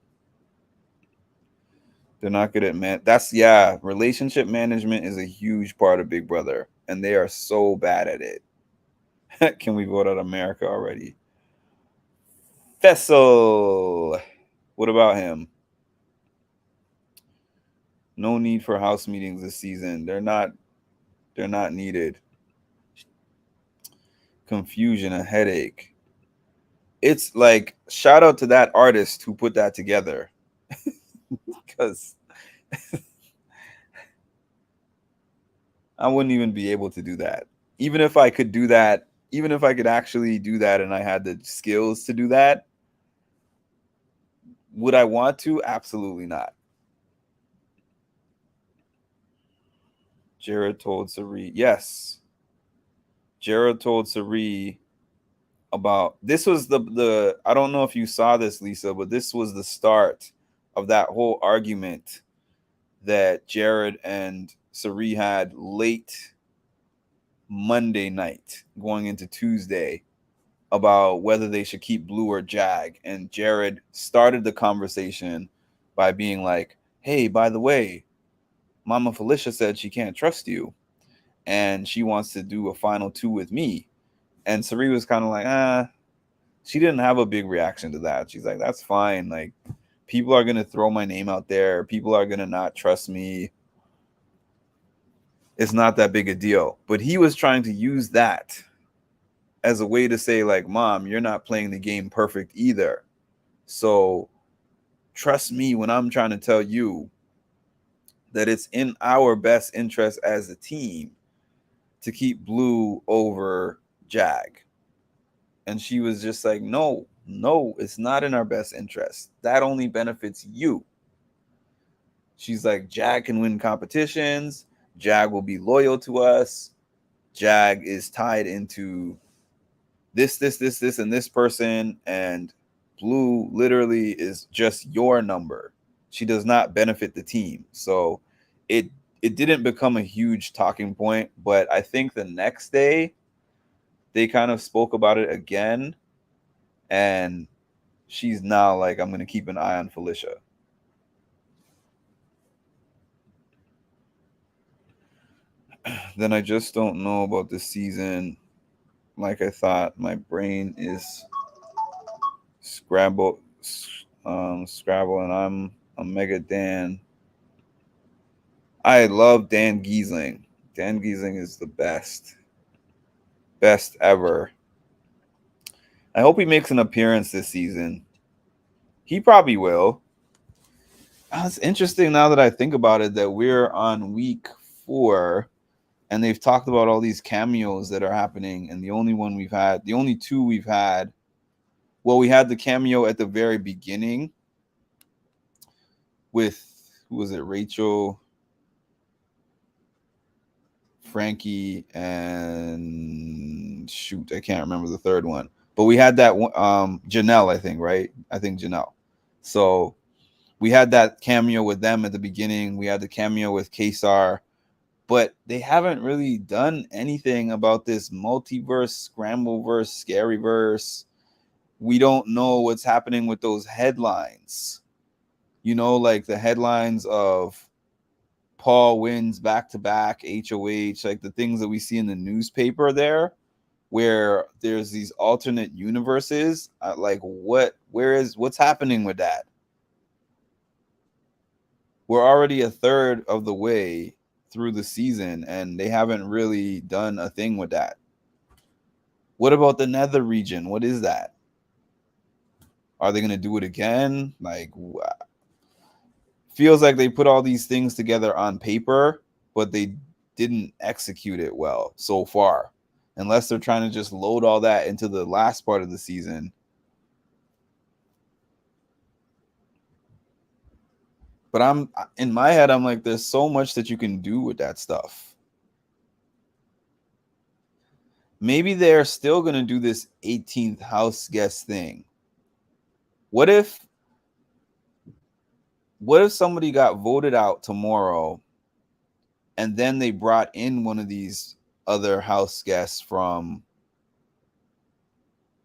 They're not good at man. That's yeah. Relationship management is a huge part of Big Brother, and they are so bad at it. Can we vote out America already? Fessel. What about him? No need for house meetings this season. They're not. They're not needed. Confusion, a headache. It's like shout out to that artist who put that together, because I wouldn't even be able to do that. Even if I could do that, even if I could actually do that and I had the skills to do that, would I want to? Absolutely not. Jared told Sari, yes. Jared told Sari about this was the I don't know if you saw this, Lisa, but this was the start of that whole argument that Jared and Sari had late Monday night going into Tuesday about whether they should keep Blue or Jag. And Jared started the conversation by being like, hey, by the way, Mama Felicia said she can't trust you and she wants to do a final two with me. And Sari was kind of like, she didn't have a big reaction to that. She's like, that's fine. Like, people are going to throw my name out there. People are going to not trust me. It's not that big a deal. But he was trying to use that as a way to say, like, Mom, you're not playing the game perfect either. So trust me when I'm trying to tell you that it's in our best interest as a team to keep Blue over Jag. And she was just like, no, it's not in our best interest. That only benefits you. She's like, Jag can win competitions. Jag will be loyal to us. Jag is tied into this, and this person. And Blue literally is just your number. She does not benefit the team. So it didn't become a huge talking point. But I think the next day, they kind of spoke about it again. And she's now like, I'm going to keep an eye on Felicia. Then I just don't know about this season. Like I thought, my brain is Scrabble, and I'm a Mega Dan. I love Dan Giesling. Dan Giesling is the best ever. I hope he makes an appearance this season. He probably will. It's interesting now that I think about it that we're on week 4 and they've talked about all these cameos that are happening. And the only two we've had, well, we had the cameo at the very beginning with, who was it? Rachel, Frankie, and shoot, I can't remember the third one. But we had that one, Janelle, I think, right? I think Janelle. So we had that cameo with them at the beginning. We had the cameo with Kesar. But they haven't really done anything about this multiverse, Scrambleverse, Scaryverse. We don't know what's happening with those headlines. You know, like the headlines of Paul wins back-to-back, HOH, like the things that we see in the newspaper there, where there's these alternate universes. Like what's happening with that? We're already a third of the way through the season and they haven't really done a thing with that. What about the nether region? What is that? Are they going to do it again? Like, feels like they put all these things together on paper, but they didn't execute it well so far, unless they're trying to just load all that into the last part of the season. But I'm in my head, I'm like, there's so much that you can do with that stuff. Maybe they're still going to do this 18th house guest thing. What if somebody got voted out tomorrow and then they brought in one of these other house guests from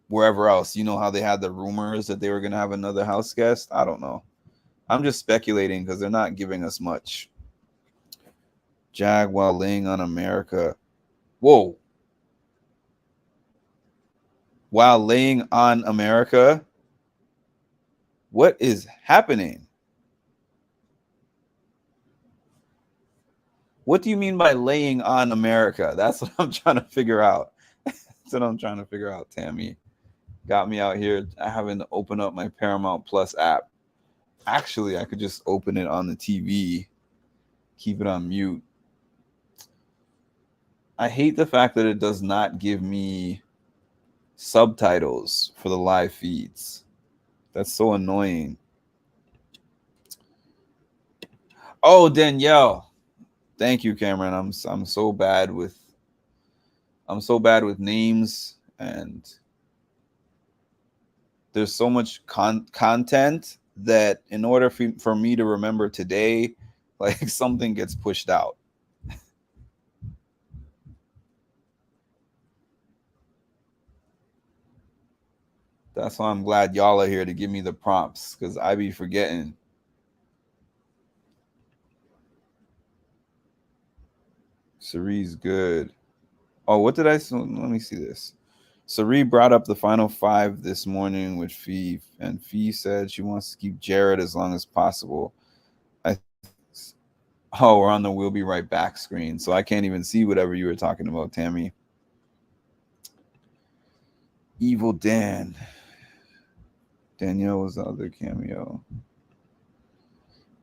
wherever else. You know how they had the rumors that they were gonna have another house guest? I don't know. I'm just speculating because they're not giving us much. Jag while laying on America. Whoa. While laying on America? What is happening? What do you mean by laying on America? That's what I'm trying to figure out. That's what I'm trying to figure out, Tammy. Got me out here having to open up my Paramount Plus app. Actually, I could just open it on the TV, keep it on mute. I hate the fact that it does not give me subtitles for the live feeds. That's so annoying. Oh, Danielle. Thank you, Cameron. I'm so bad with names, and there's so much content that in order for me to remember today, like something gets pushed out. That's why I'm glad y'all are here to give me the prompts, because I be forgetting. Cerie's good. Oh, what did I? Let me see this. Cerie brought up the final five this morning with Fee, and Fee said she wants to keep Jared as long as possible. Oh, we're on the "We'll be right back" screen, so I can't even see whatever you were talking about, Tammy. Evil Dan. Danielle was the other cameo.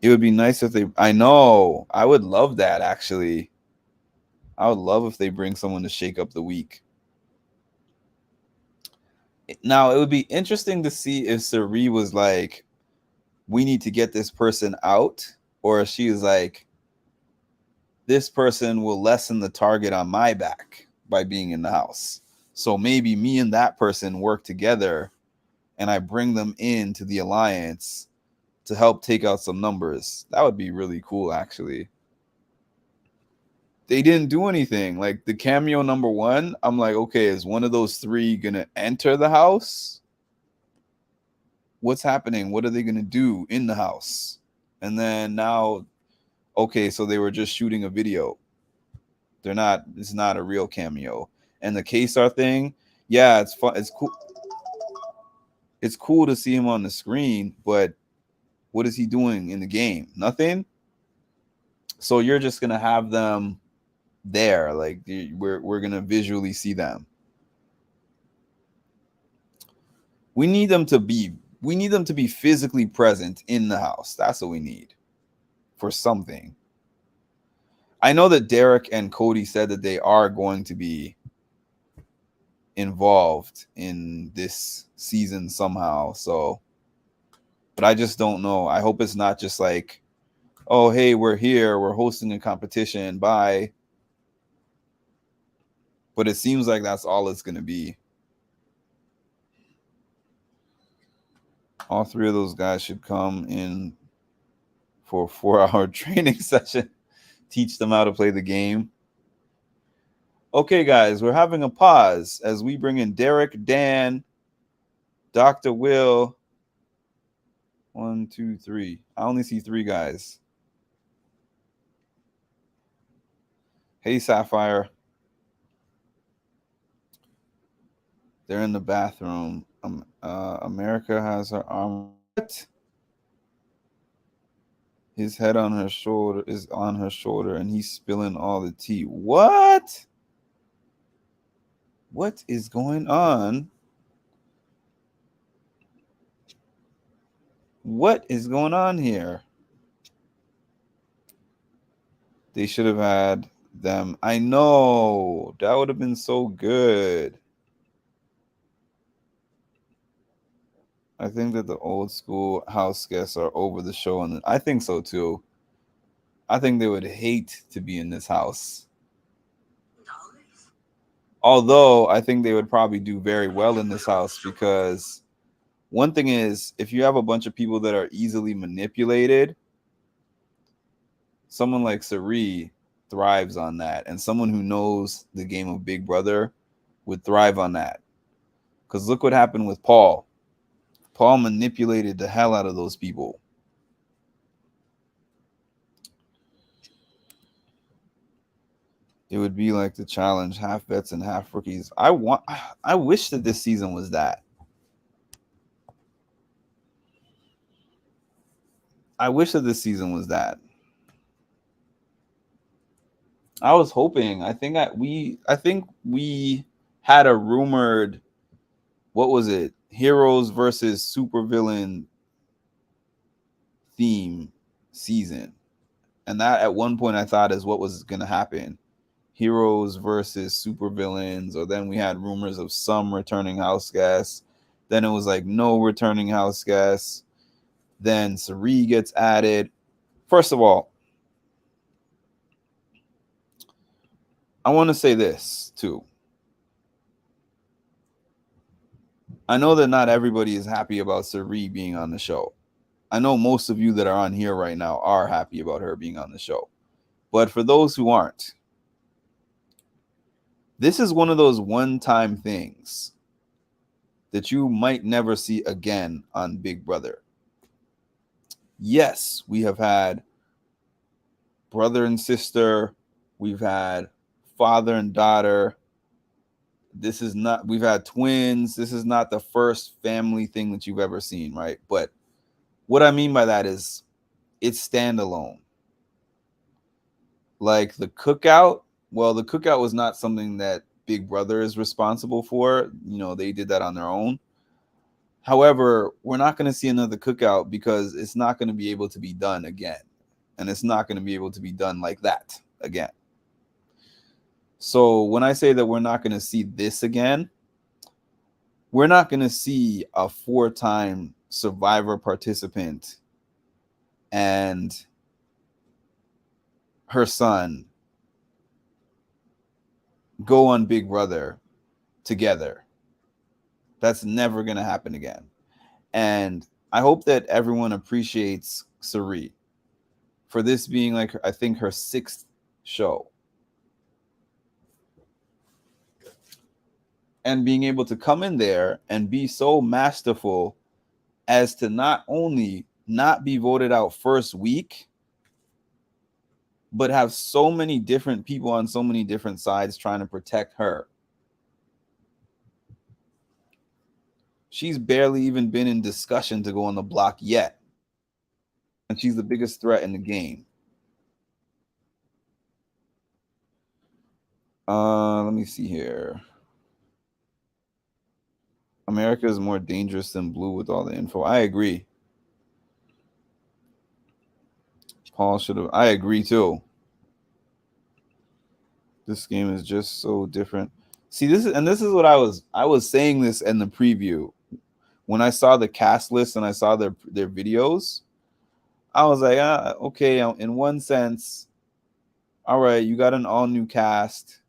It would be nice if they. I know. I would love that, actually. I would love if they bring someone to shake up the week. Now, it would be interesting to see if Cerie was like, we need to get this person out, or if she is like, this person will lessen the target on my back by being in the house. So maybe me and that person work together and I bring them into the alliance to help take out some numbers. That would be really cool, actually. They didn't do anything. Like the cameo number one, I'm like, okay, is one of those three gonna enter the house? What's happening? What are they gonna do in the house? And then now, okay, so they were just shooting a video. They're not. It's not a real cameo. And the Kesar thing, yeah, it's fun. It's cool. It's cool to see him on the screen, but what is he doing in the game? Nothing. So you're just gonna have them there, like we're gonna visually see them. We need them to be physically present in the house. That's what we need for something. I know that Derek and Cody said that they are going to be involved in this season somehow. So, but I just don't know. I hope it's not just like, oh, hey, we're here, we're hosting a competition, bye. But it seems like that's all it's going to be. All three of those guys should come in for a 4-hour training session, teach them how to play the game. Okay, guys, we're having a pause as we bring in Derek, Dan, Dr. Will. 1, 2, 3. I only see 3 guys. Hey, Sapphire. They're in the bathroom. America has her arm. What? His head on her shoulder is on her shoulder, and he's spilling all the tea. What? What is going on? What is going on here? They should have had them. I know. That would have been so good. I think that the old school house guests are over the show, and I think so too. I think they would hate to be in this house. Although I think they would probably do very well in this house, because one thing is, if you have a bunch of people that are easily manipulated, someone like Cerie thrives on that, and someone who knows the game of Big Brother would thrive on that. Because look what happened with Paul. Paul manipulated the hell out of those people. It would be like the challenge, half vets and half rookies. I wish that this season was that. I wish that this season was that. I was hoping. I think we had a rumored, what was it? Heroes versus supervillain theme season. And that at one point I thought is what was going to happen. Heroes versus supervillains, or then we had rumors of some returning house guests. Then it was like no returning house guests. Then Cirie gets added. First of all, I want to say this too. I know that not everybody is happy about Cirie being on the show. I know most of you that are on here right now are happy about her being on the show. But for those who aren't, this is one of those one-time things that you might never see again on Big Brother. Yes, we have had brother and sister. We've had father and daughter. We've had twins. This is not the first family thing that you've ever seen, right? But what I mean by that is it's standalone. Like the cookout, well, the cookout was not something that Big Brother is responsible for. You know, they did that on their own. However, we're not going to see another cookout because it's not going to be able to be done again. And it's not going to be able to be done like that again. So when I say that we're not going to see this again, we're not going to see a 4-time Survivor participant and her son go on Big Brother together. That's never going to happen again. And I hope that everyone appreciates Cirie for this being like, I think, her 6th show. And being able to come in there and be so masterful as to not only not be voted out first week, but have so many different people on so many different sides trying to protect her. She's barely even been in discussion to go on the block yet. And she's the biggest threat in the game. Let me see here. America is more dangerous than Blue with all the info. I agree. Paul should have. I agree too. This game is just so different. See, this is what I was saying this in the preview. When I saw the cast list and I saw their videos, I was like, okay, in one sense, all right, you got an all new cast.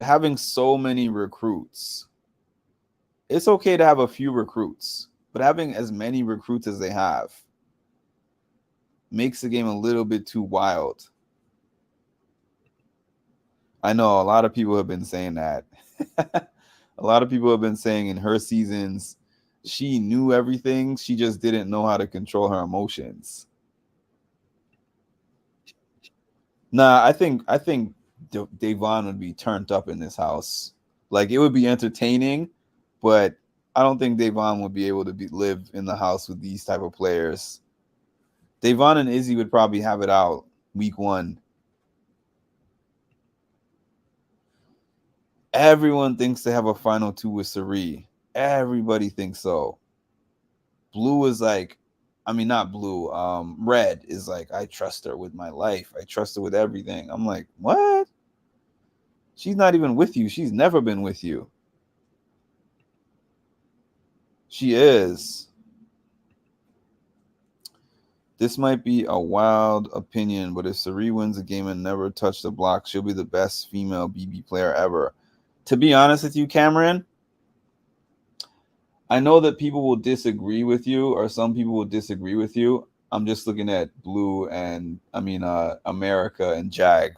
Having so many recruits, it's okay to have a few recruits, but having as many recruits as they have makes the game a little bit too wild. I know a lot of people have been saying that. A lot of people have been saying in her seasons, she knew everything. She just didn't know how to control her emotions. Nah, I think Da'Vonne would be turned up in this house. Like, it would be entertaining, but I don't think Da'Vonne would be able to live in the house with these type of players. Da'Vonne and Izzy would probably have it out week 1. Everyone thinks they have a final 2 with Cirie. Everybody thinks so. Blue is like, I mean, not Blue. Red is like, I trust her with my life. I trust her with everything. I'm like, what? She's not even with you. She's never been with you. She is. This might be a wild opinion, but if Cirie wins the game and never touched the block, she'll be the best female BB player ever. To be honest with you, Cameron, I know that people will disagree with you, or some people will disagree with you. I'm just looking at Blue and America and Jag.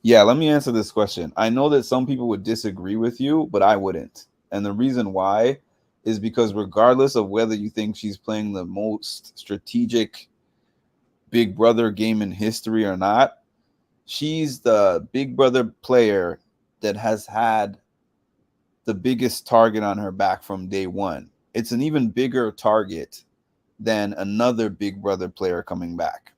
Yeah, let me answer this question. I know that some people would disagree with you, but I wouldn't. And the reason why is because regardless of whether you think she's playing the most strategic Big Brother game in history or not, she's the Big Brother player that has had the biggest target on her back from day one. It's an even bigger target than another Big Brother player coming back,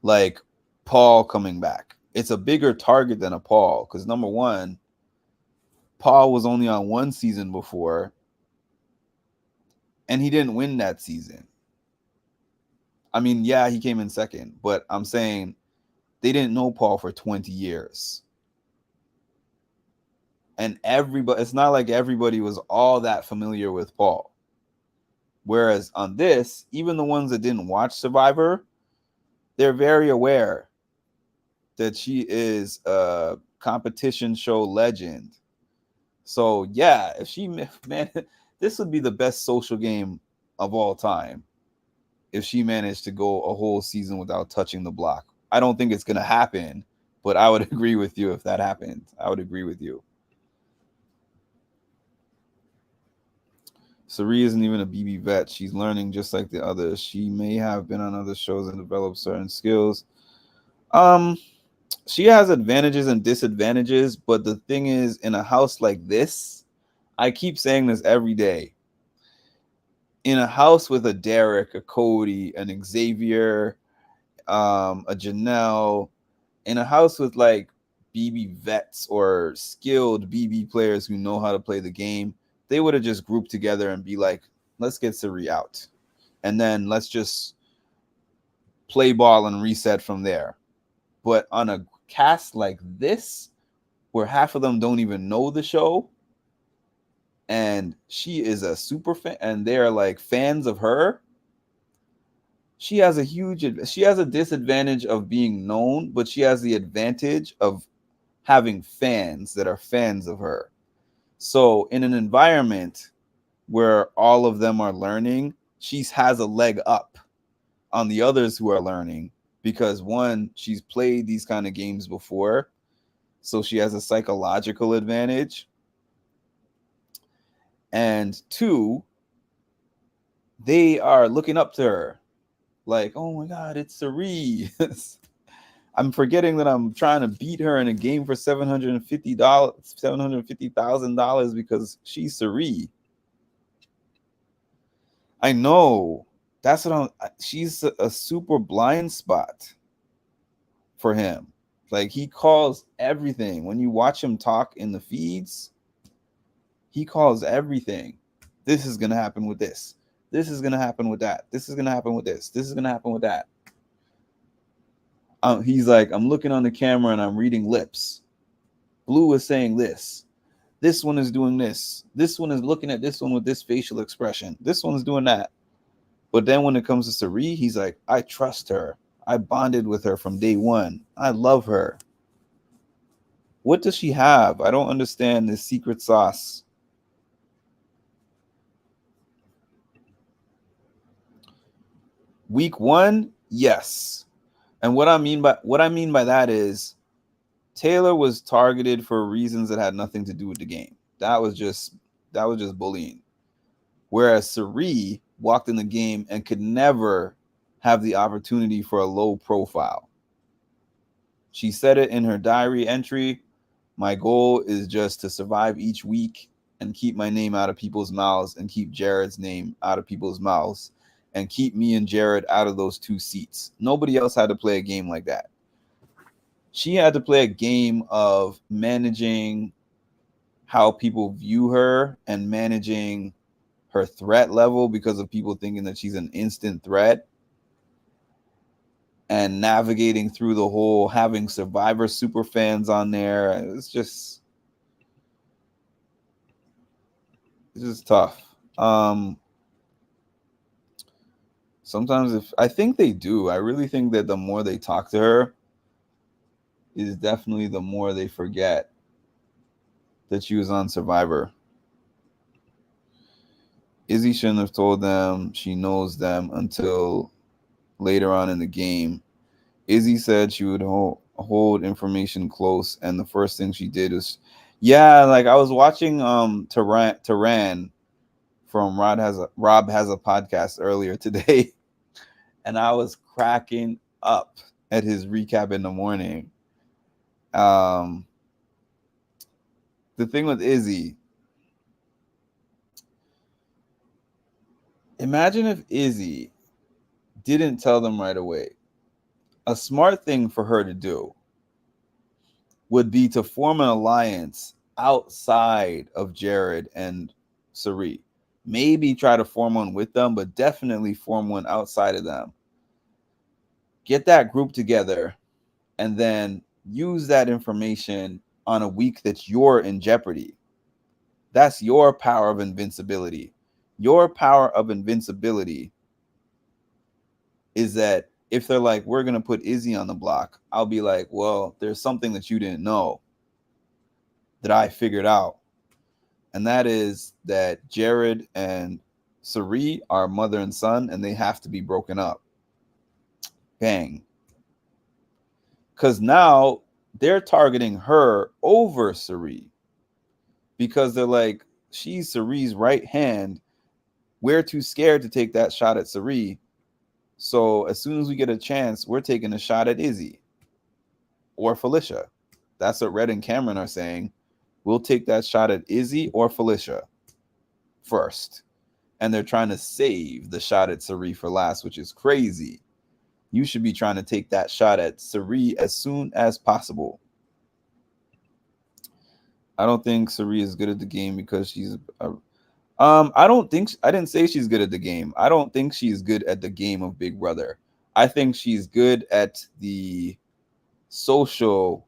like Paul coming back. It's a bigger target than a Paul because number one, Paul was only on one season before, and he didn't win that season. I mean, yeah, he came in second, but I'm saying they didn't know Paul for 20 years. And everybody, it's not like everybody was all that familiar with Paul. Whereas on this, even the ones that didn't watch Survivor, they're very aware that she is a competition show legend. So yeah, if she, man, this would be the best social game of all time if she managed to go a whole season without touching the block. I don't think it's gonna happen, but I would agree with you if that happened. I would agree with you. Cirie isn't even a BB vet. She's learning just like the others. She may have been on other shows and developed certain skills. Um, she has advantages and disadvantages, but the thing is, in a house like this, I keep saying this every day. In a house with a Derek, a Cody, an Xavier, a Janelle, in a house with like BB vets or skilled BB players who know how to play the game, they would have just grouped together and be like, let's get Cirie out. And then let's just play ball and reset from there. But on a cast like this, where half of them don't even know the show, and she is a super fan, and they're like fans of her, she has a disadvantage of being known, but she has the advantage of having fans that are fans of her. So in an environment where all of them are learning, she has a leg up on the others who are learning because one, she's played these kind of games before, so she has a psychological advantage. And two, they are looking up to her like, oh my God, it's Cirie. I'm forgetting that I'm trying to beat her in a game for $750,000 because she's Cirie. I know. That's what she's a super blind spot for him. Like he calls everything. When you watch him talk in the feeds, he calls everything. This is gonna happen with this. This is gonna happen with that. This is gonna happen with this. This is gonna happen with that. He's like, I'm looking on the camera and I'm reading lips. Blue is saying this. This one is doing this. This one is looking at this one with this facial expression. This one's doing that. But then when it comes to Cirie, he's like, I trust her. I bonded with her from day one. I love her. What does she have? I don't understand this secret sauce. Week one, yes. And what I mean by that is Taylor was targeted for reasons that had nothing to do with the game. That was just bullying. Whereas Cirie walked in the game and could never have the opportunity for a low profile. She said it in her diary entry. My goal is just to survive each week and keep my name out of people's mouths and keep Jared's name out of people's mouths and keep me and Jared out of those two seats. Nobody else had to play a game like that. She had to play a game of managing how people view her and managing her threat level because of people thinking that she's an instant threat and navigating through the whole having Survivor super fans on there. It's just tough. Sometimes if I think they do, I really think that the more they talk to her is definitely the more they forget that she was on Survivor. Izzy shouldn't have told them she knows them until later on in the game. Izzy said she would hold information close. And the first thing she did was, yeah, like I was watching Tehran from Rob has a podcast earlier today, and I was cracking up at his recap in the morning. Um, the thing with Izzy, imagine if Izzy didn't tell them right away. A smart thing for her to do would be to form an alliance outside of Jared and Sari. Maybe try to form one with them, but definitely form one outside of them. Get that group together and then use that information on a week that you're in jeopardy. That's your power of invincibility. Your power of invincibility is that if they're like, we're going to put Izzy on the block, I'll be like, well, there's something that you didn't know that I figured out. And that is that Jared and Sari are mother and son, and they have to be broken up. Bang. Because now they're targeting her over Sari. Because they're like, she's Sari's right hand. We're too scared to take that shot at Sari. So as soon as we get a chance, we're taking a shot at Izzy or Felicia. That's what Red and Cameron are saying. We'll take that shot at Izzy or Felicia first. And they're trying to save the shot at Sari for last, which is crazy. You should be trying to take that shot at Sari as soon as possible. I don't think Sari is good at the game because she's I didn't say she's good at the game. I don't think she's good at the game of Big Brother. I think she's good at the social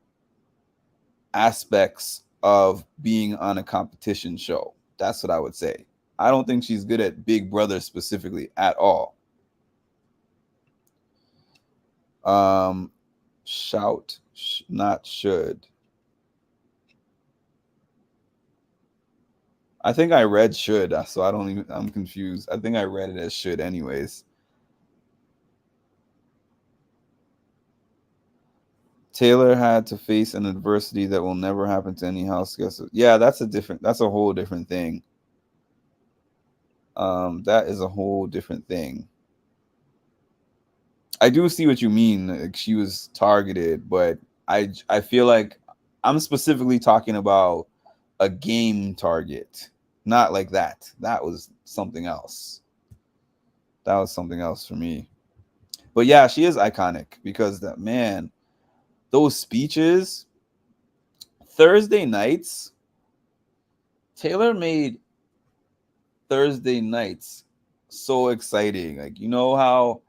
aspects of being on a competition show. That's what I would say. I don't think she's good at Big Brother specifically at all. Shout, not should. I think I read should, so I'm confused. I think I read it as should anyways. Taylor had to face an adversity that will never happen to any house guest. Yeah, that's a whole different thing. That is a whole different thing. I do see what you mean. Like she was targeted, but I feel like I'm specifically talking about a game target, not like that. That was something else. That was something else for me. But yeah, she is iconic because that man, those speeches, Thursday nights, Taylor made Thursday nights so exciting. Like, you know how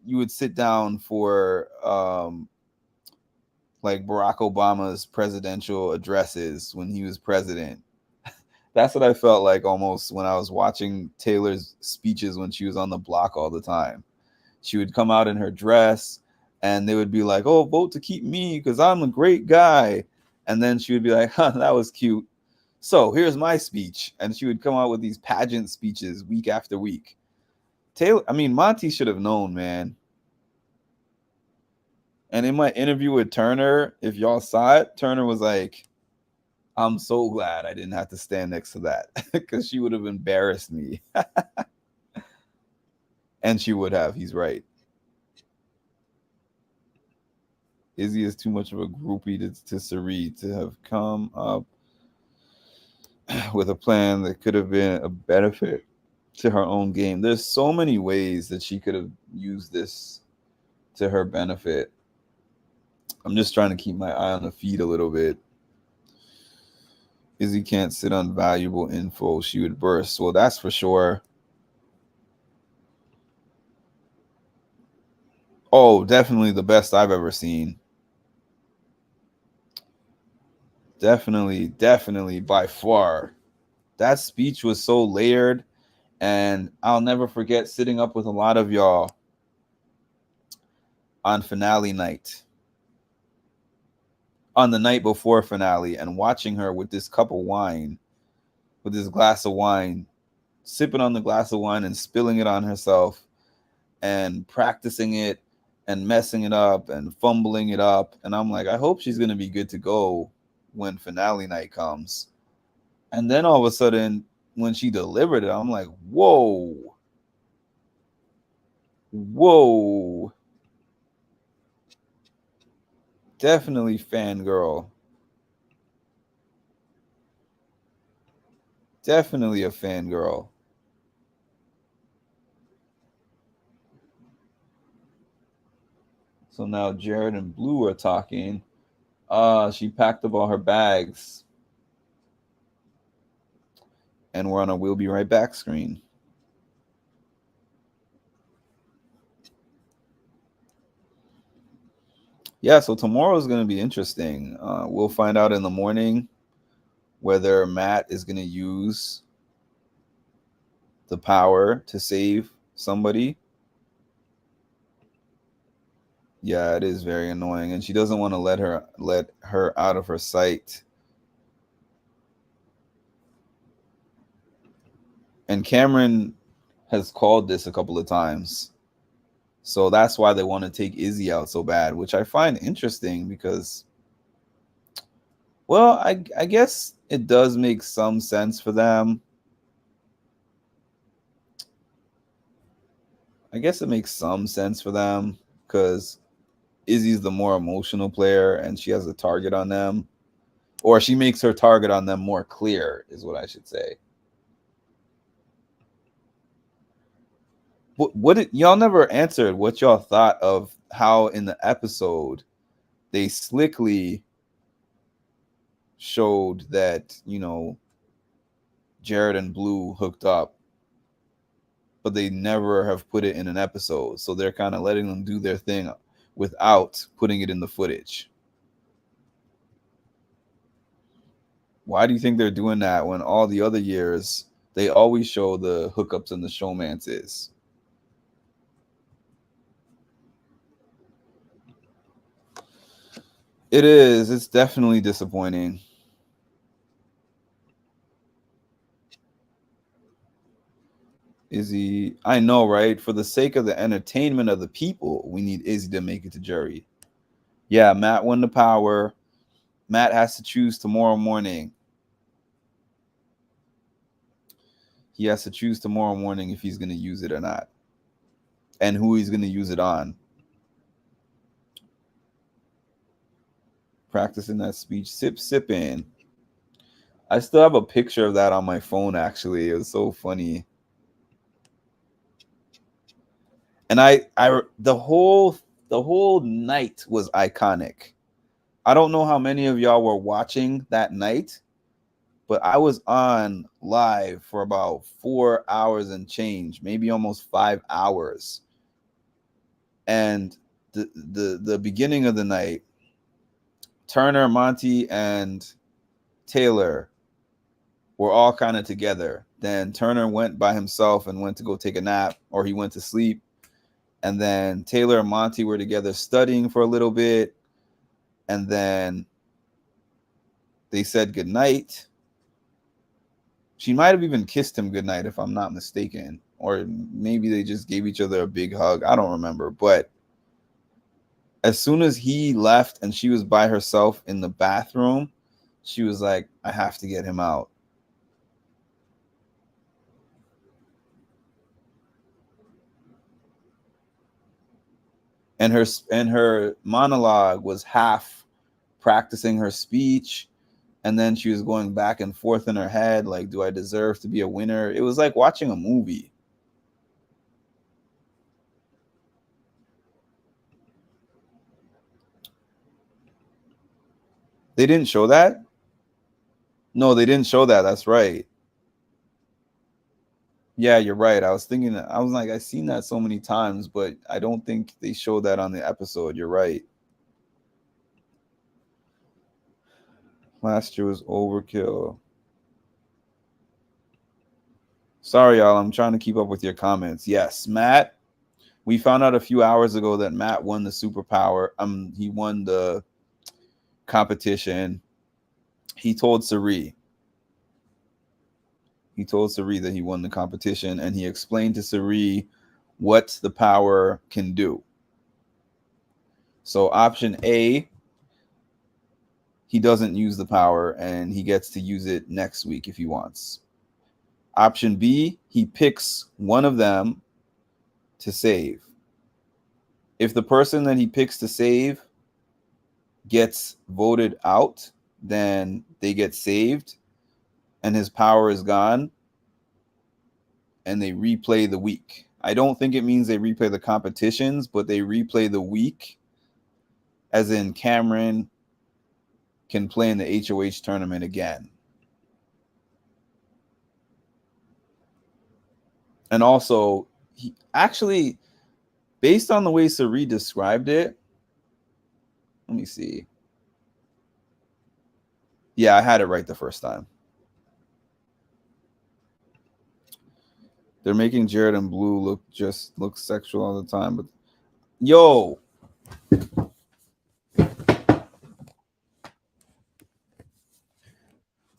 you would sit down for like Barack Obama's presidential addresses when he was president. That's what I felt like almost when I was watching Taylor's speeches when she was on the block all the time. She would come out in her dress and they would be like, oh, vote to keep me because I'm a great guy. And then she would be like, huh, that was cute. So here's my speech. And she would come out with these pageant speeches week after week. Monty should have known, man. And in my interview with Turner, if y'all saw it, Turner was like, I'm so glad I didn't have to stand next to that because she would have embarrassed me. And she would have. He's right. Izzy is too much of a groupie to Sari to have come up with a plan that could have been a benefit to her own game. There's so many ways that she could have used this to her benefit. I'm just trying to keep my eye on the feed a little bit. Izzy can't sit on valuable info. She would burst. Well, that's for sure. Oh, definitely the best I've ever seen. Definitely by far. That speech was so layered, and I'll never forget sitting up with a lot of y'all on finale night, on the night before finale, and watching her with this cup of wine, with this glass of wine, sipping on the glass of wine and spilling it on herself and practicing it and messing it up and fumbling it up. And I'm like, I hope she's going to be good to go when finale night comes. And then all of a sudden, when she delivered it, I'm like, whoa. Whoa. Definitely fangirl. Definitely a fangirl. So now Jared and Blue are talking. She packed up all her bags. And we're on a We'll Be Right Back screen. Yeah, so tomorrow is going to be interesting. We'll find out in the morning whether Matt is going to use the power to save somebody. Yeah, it is very annoying, and she doesn't want to let her out of her sight. And Cameron has called this a couple of times. So that's why they want to take Izzy out so bad, which I find interesting because, well, I guess it does make some sense for them. I guess it makes some sense for them because Izzy's the more emotional player and she has a target on them. Or she makes her target on them more clear, is what I should say. What y'all never answered what y'all thought of how in the episode they slickly showed that, Jared and Blue hooked up, but they never have put it in an episode. So they're kind of letting them do their thing without putting it in the footage. Why do you think they're doing that when all the other years they always show the hookups and the showmances? It is. It's definitely disappointing. Izzy, I know, right? For the sake of the entertainment of the people, we need Izzy to make it to jury. Yeah, Matt won the power. Matt has to choose tomorrow morning. He has to choose tomorrow morning if he's going to use it or not, and who he's going to use it on. Practicing that speech, sipping. I still have a picture of that on my phone. Actually, it was so funny. And the whole night was iconic. I don't know how many of y'all were watching that night, but I was on live for about 4 hours and change, maybe almost 5 hours. And the beginning of the night, Turner, Monty, and Taylor were all kind of together. Then Turner went by himself and went to go take a nap, or he went to sleep. And then Taylor and Monty were together studying for a little bit. And then they said goodnight. She might have even kissed him goodnight, if I'm not mistaken. Or maybe they just gave each other a big hug. I don't remember. But as soon as he left and she was by herself in the bathroom, she was like, I have to get him out. And her monologue was half practicing her speech, and then she was going back and forth in her head, like, do I deserve to be a winner? It was like watching a movie. They didn't show that? No, they didn't show that. That's right. Yeah, you're right. I was thinking, I was like, I've seen that so many times, but I don't think they showed that on the episode. You're right. Last year was overkill. Sorry, y'all. I'm trying to keep up with your comments. Yes, Matt. We found out a few hours ago that Matt won the superpower. He won the competition. He told Sari. He told Sari that he won the competition, and he explained to Sari what the power can do. So option A, he doesn't use the power and he gets to use it next week if he wants. Option B, he picks one of them to save. If the person that he picks to save gets voted out, then they get saved and his power is gone and they replay the week. I don't think it means they replay the competitions, but they replay the week, as in Cameron can play in the HOH tournament again. And also, he actually, based on the way Sari described it, let me see. Yeah, I had it right the first time. They're making Jared and Blue look sexual all the time, but yo.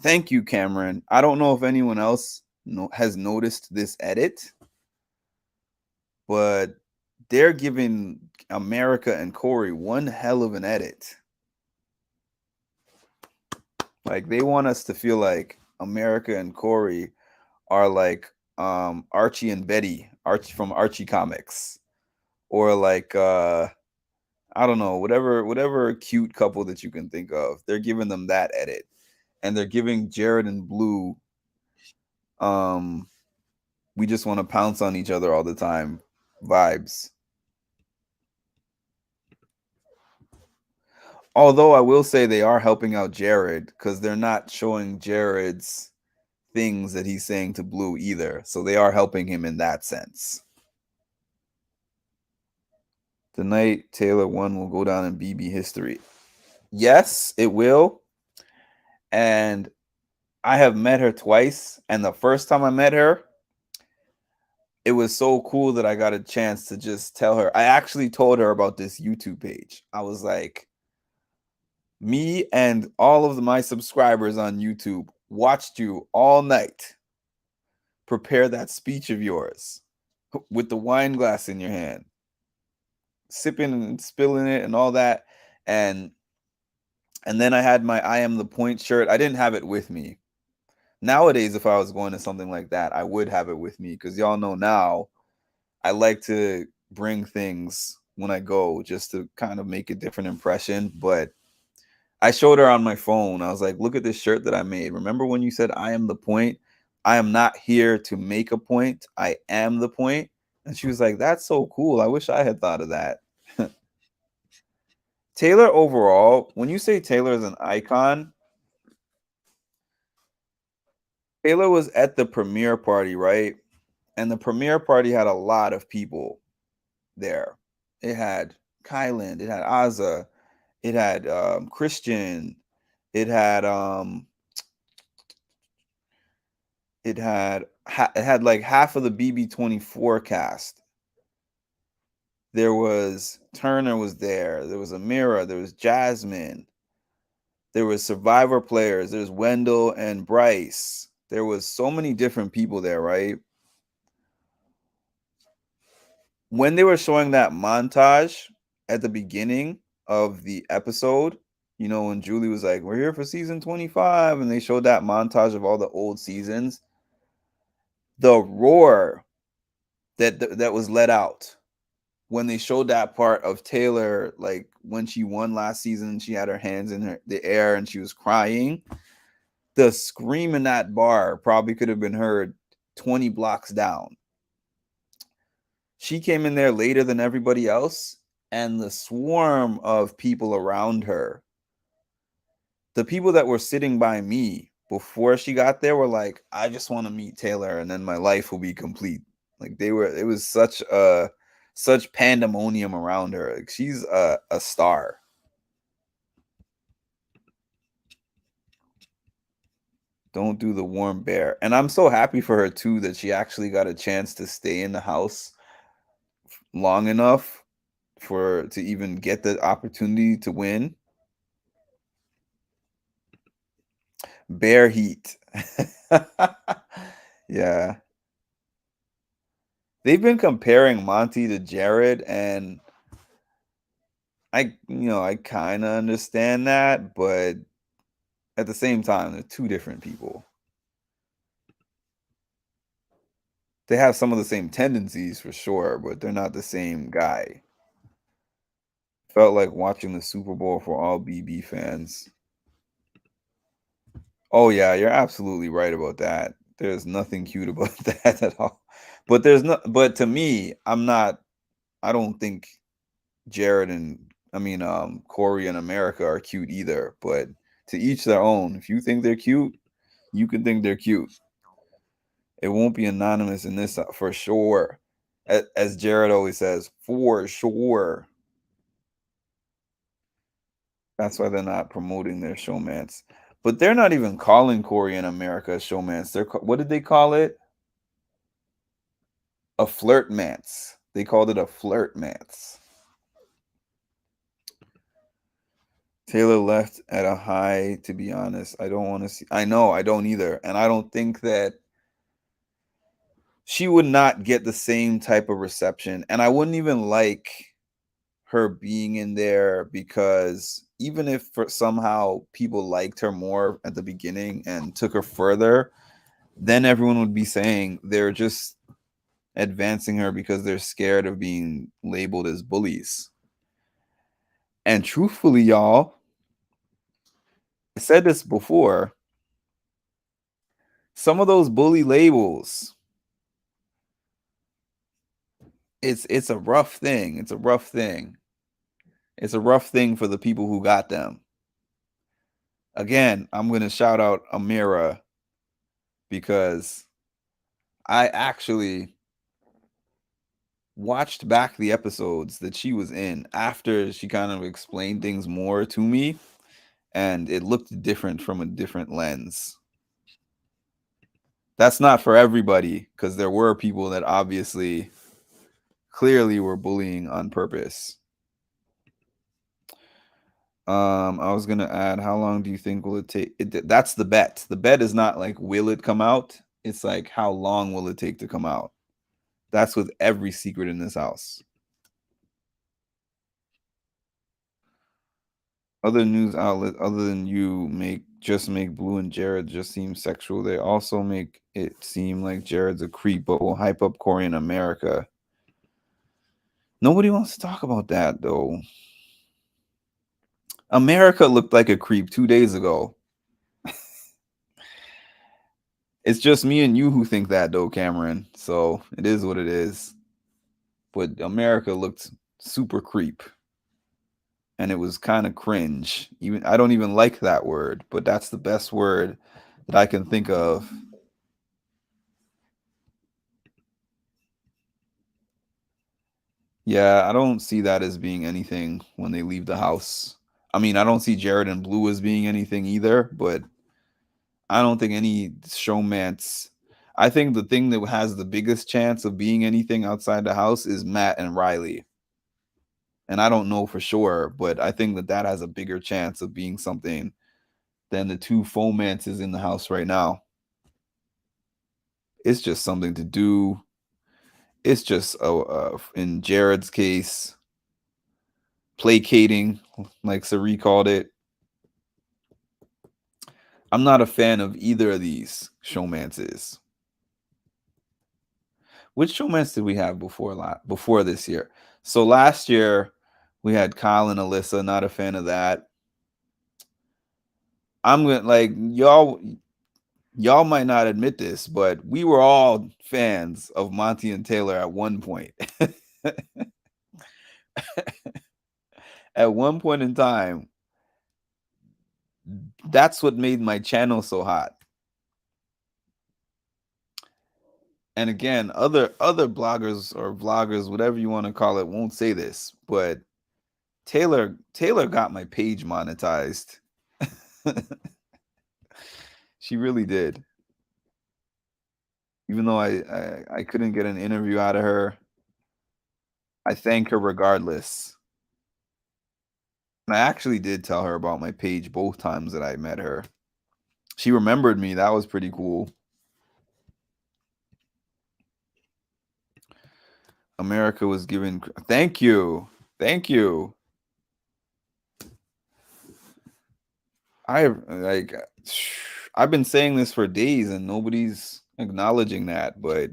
Thank you, Cameron. I don't know if anyone else has noticed this edit, but they're giving America and Corey one hell of an edit. Like they want us to feel like America and Corey are like Archie and Betty, Archie from Archie Comics, or like I don't know, whatever cute couple that you can think of. They're giving them that edit, and they're giving Jared and Blue we just want to pounce on each other all the time vibes. Although I will say they are helping out Jared because they're not showing Jared's things that he's saying to Blue either. So they are helping him in that sense. The night Taylor won will go down in BB history. Yes, it will. And I have met her twice. And the first time I met her, it was so cool that I got a chance to just tell her. I actually told her about this YouTube page. I was like, me and all of my subscribers on YouTube watched you all night prepare that speech of yours with the wine glass in your hand, sipping and spilling it and all that. And then I had my I Am the Point shirt. I didn't have it with me. Nowadays, if I was going to something like that, I would have it with me because y'all know now I like to bring things when I go just to kind of make a different impression. But I showed her on my phone. I was like, look at this shirt that I made. Remember when you said I am the point? I am not here to make a point. I am the point. And she was like, that's so cool. I wish I had thought of that. Taylor overall, when you say Taylor is an icon, Taylor was at the premiere party, right? And the premiere party had a lot of people there. It had Kylan, it had Azza, it had Christian, it had it had like half of the BB24 cast. There was Turner was there. There was Amira. There was Jasmine. There was Survivor players. There's Wendell and Bryce. There was so many different people there, right? When they were showing that montage at the beginning of the episode, you know, when Julie was like, we're here for season 25, and they showed that montage of all the old seasons, the roar that was let out when they showed that part of Taylor, like when she won last season, she had her hands in the air and she was crying. The scream in that bar probably could have been heard 20 blocks down. She came in there later than everybody else, and the swarm of people around her, the people that were sitting by me before she got there were like, I just want to meet Taylor and then my life will be complete. Like it was such pandemonium around her. Like she's a star. Don't do the warm bear. And I'm so happy for her too that she actually got a chance to stay in the house long enough to even get the opportunity to win. Bear heat. Yeah. They've been comparing Monty to Jared, and I kind of understand that, but at the same time, they're two different people. They have some of the same tendencies for sure, but they're not the same guy. Felt like watching the Super Bowl for all BB fans. Oh yeah, you're absolutely right about that. There's nothing cute about that at all. But to me, I don't think Jared and Corey and America are cute either, but to each their own. If you think they're cute, you can think they're cute. It won't be anonymous in this for sure. As Jared always says, for sure. That's why they're not promoting their showmance. But they're not even calling Corey and America showmance. What did they call it? A flirtmance. They called it a flirtmance. Taylor left at a high, to be honest. I don't want to see. I know, I don't either. And I don't think that she would not get the same type of reception. And I wouldn't even like her being in there because even if for somehow people liked her more at the beginning and took her further, then everyone would be saying they're just advancing her because they're scared of being labeled as bullies. And truthfully, y'all, I said this before, some of those bully labels, it's a rough thing. It's a rough thing. It's a rough thing for the people who got them. Again, I'm going to shout out Amira because I actually watched back the episodes that she was in after she kind of explained things more to me, and it looked different from a different lens. That's not for everybody because there were people that obviously clearly were bullying on purpose. I was gonna add, how long do you think will it take? That's the bet. The bet is not like will it come out? It's like how long will it take to come out? That's with every secret in this house. Other news outlet other than you make Blue and Jared just seem sexual. They also make it seem like Jared's a creep, but will hype up Corey in America. Nobody wants to talk about that though. America looked like a creep 2 days ago. It's just me and you who think that though, Cameron. So it is what it is. But America looked super creep. And it was kind of cringe. Even I don't even like that word, but that's the best word that I can think of. Yeah, I don't see that as being anything when they leave the house. I mean, I don't see Jared and Blue as being anything either, but I don't think any showmance. I think the thing that has the biggest chance of being anything outside the house is Matt and Riley. And I don't know for sure, but I think that that has a bigger chance of being something than the two fomances in the house right now. It's just something to do. It's just in Jared's case, placating, like Sari called it. I'm not a fan of either of these showmances. Which showmance did we have before this year? So last year we had Kyle and Alyssa. Not a fan of that. I'm gonna like y'all might not admit this, but we were all fans of Monty and Taylor at one point. At one point in time, that's what made my channel so hot. And again, other bloggers or vloggers, whatever you want to call it, won't say this, but Taylor got my page monetized. She really did. Even though I couldn't get an interview out of her, I thank her regardless. And I actually did tell her about my page both times that I met her. She remembered me. That was pretty cool. America was given. Thank you. Thank you. I like I've been saying this for days and nobody's acknowledging that, but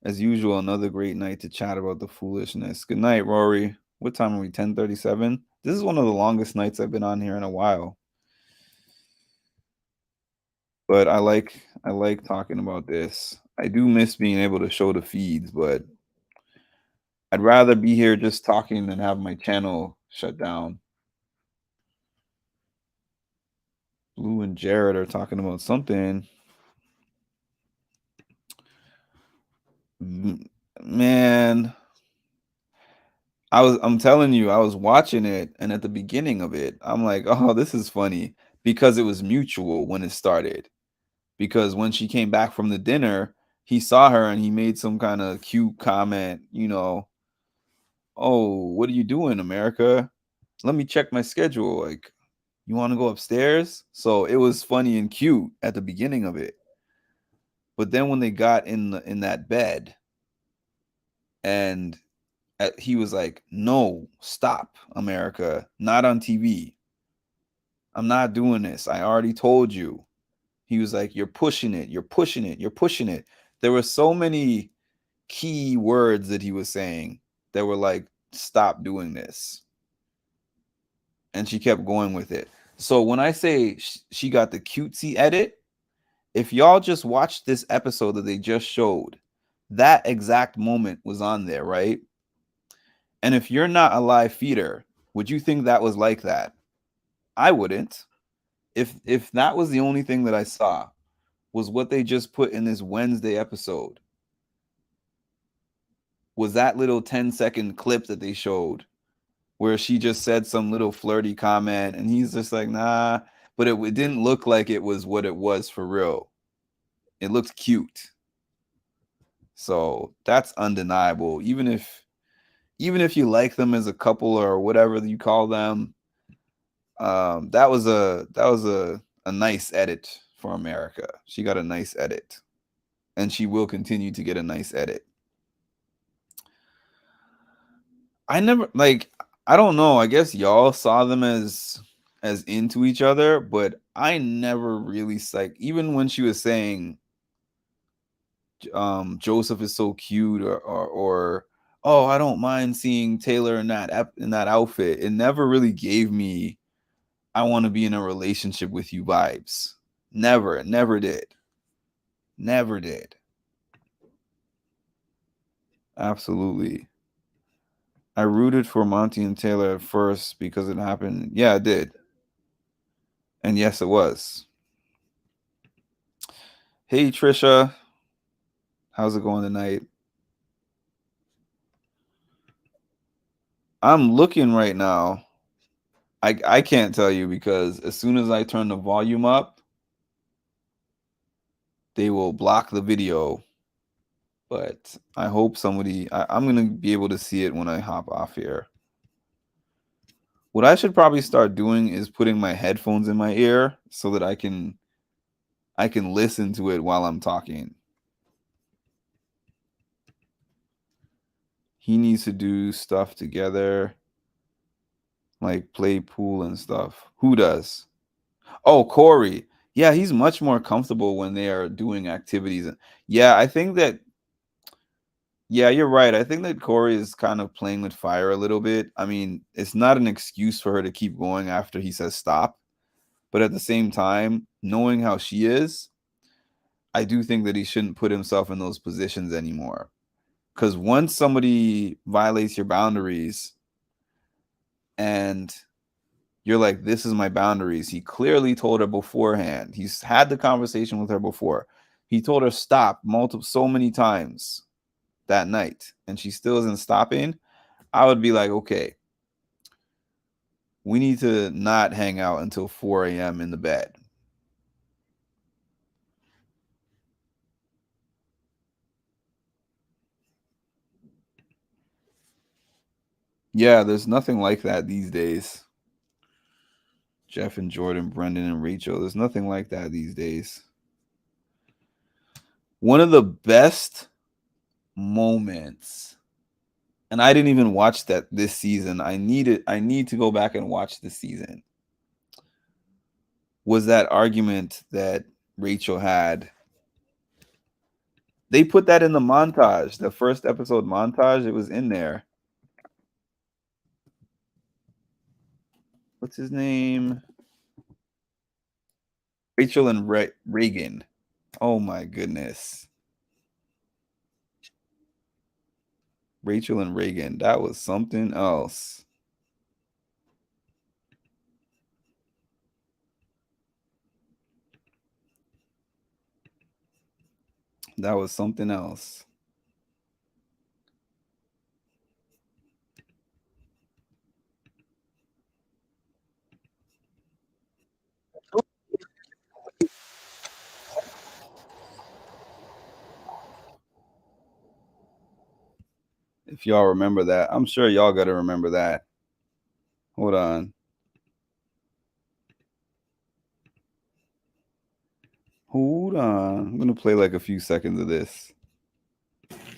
as usual, another great night to chat about the foolishness. Good night, Rory. What time are we? 10:37. This is one of the longest nights I've been on here in a while. But I like talking about this. I do miss being able to show the feeds, but I'd rather be here just talking than have my channel shut down. Blue and Jared are talking about something. Man, I'm telling you, I was watching it, and at the beginning of it, I'm like, "Oh, this is funny," because it was mutual when it started. Because when she came back from the dinner, he saw her and he made some kind of cute comment, "Oh, what are you doing, America? Let me check my schedule. Like, you want to go upstairs?" So it was funny and cute at the beginning of it. But then when they got in that bed and he was like, "No, stop, America. Not on TV. I'm not doing this. I already told you." He was like, "You're pushing it. You're pushing it. You're pushing it." There were so many key words that he was saying that were like, "Stop doing this." And she kept going with it. So when I say she got the cutesy edit, if y'all just watched this episode that they just showed, that exact moment was on there, right? And if you're not a live feeder, would you think that was like that? I wouldn't. If that was the only thing that I saw was what they just put in this Wednesday episode, was that little 10-second clip that they showed where she just said some little flirty comment and he's just like, nah, but it didn't look like it was what it was for real. It looked cute. So that's undeniable. Even if you like them as a couple or whatever you call them, that was a nice edit for America. She got a nice edit, and she will continue to get a nice edit. I never like. I don't know. I guess y'all saw them as into each other, but I never really like. Even when she was saying, Joseph is so cute, or oh, I don't mind seeing Taylor in that outfit. It never really gave me I want to be in a relationship with you vibes. Never did. Never did. Absolutely. I rooted for Monty and Taylor at first because it happened. Yeah, it did. And yes, it was. Hey, Trisha. How's it going tonight? I'm looking right now. I can't tell you because as soon as I turn the volume up, they will block the video. But I hope I'm going to be able to see it when I hop off here. What I should probably start doing is putting my headphones in my ear so that I can listen to it while I'm talking. He needs to do stuff together, like play pool and stuff. Who does? Oh, Corey. Yeah, he's much more comfortable when they are doing activities. Yeah, I think that. Yeah, you're right. I think that Corey is kind of playing with fire a little bit. I mean, it's not an excuse for her to keep going after he says stop. But at the same time, knowing how she is, I do think that he shouldn't put himself in those positions anymore. Because once somebody violates your boundaries and you're like, this is my boundaries, he clearly told her beforehand. He's had the conversation with her before. He told her stop so many times that night, and she still isn't stopping. I would be like, okay, we need to not hang out until 4 a.m. in the bed. Yeah, there's nothing like that these days. Jeff and Jordan, Brendan and Rachel. There's nothing like that these days. One of the best moments, and I didn't even watch that this season. I need to go back and watch this season. was that argument that Rachel had. They put that in the montage, the first episode montage. It was in there. What's his name? Rachel and Reagan. Oh my goodness. Rachel and Reagan. That was something else. That was something else. If y'all remember that, I'm sure y'all got to remember that. Hold on. Hold on. I'm going to play like a few seconds of this.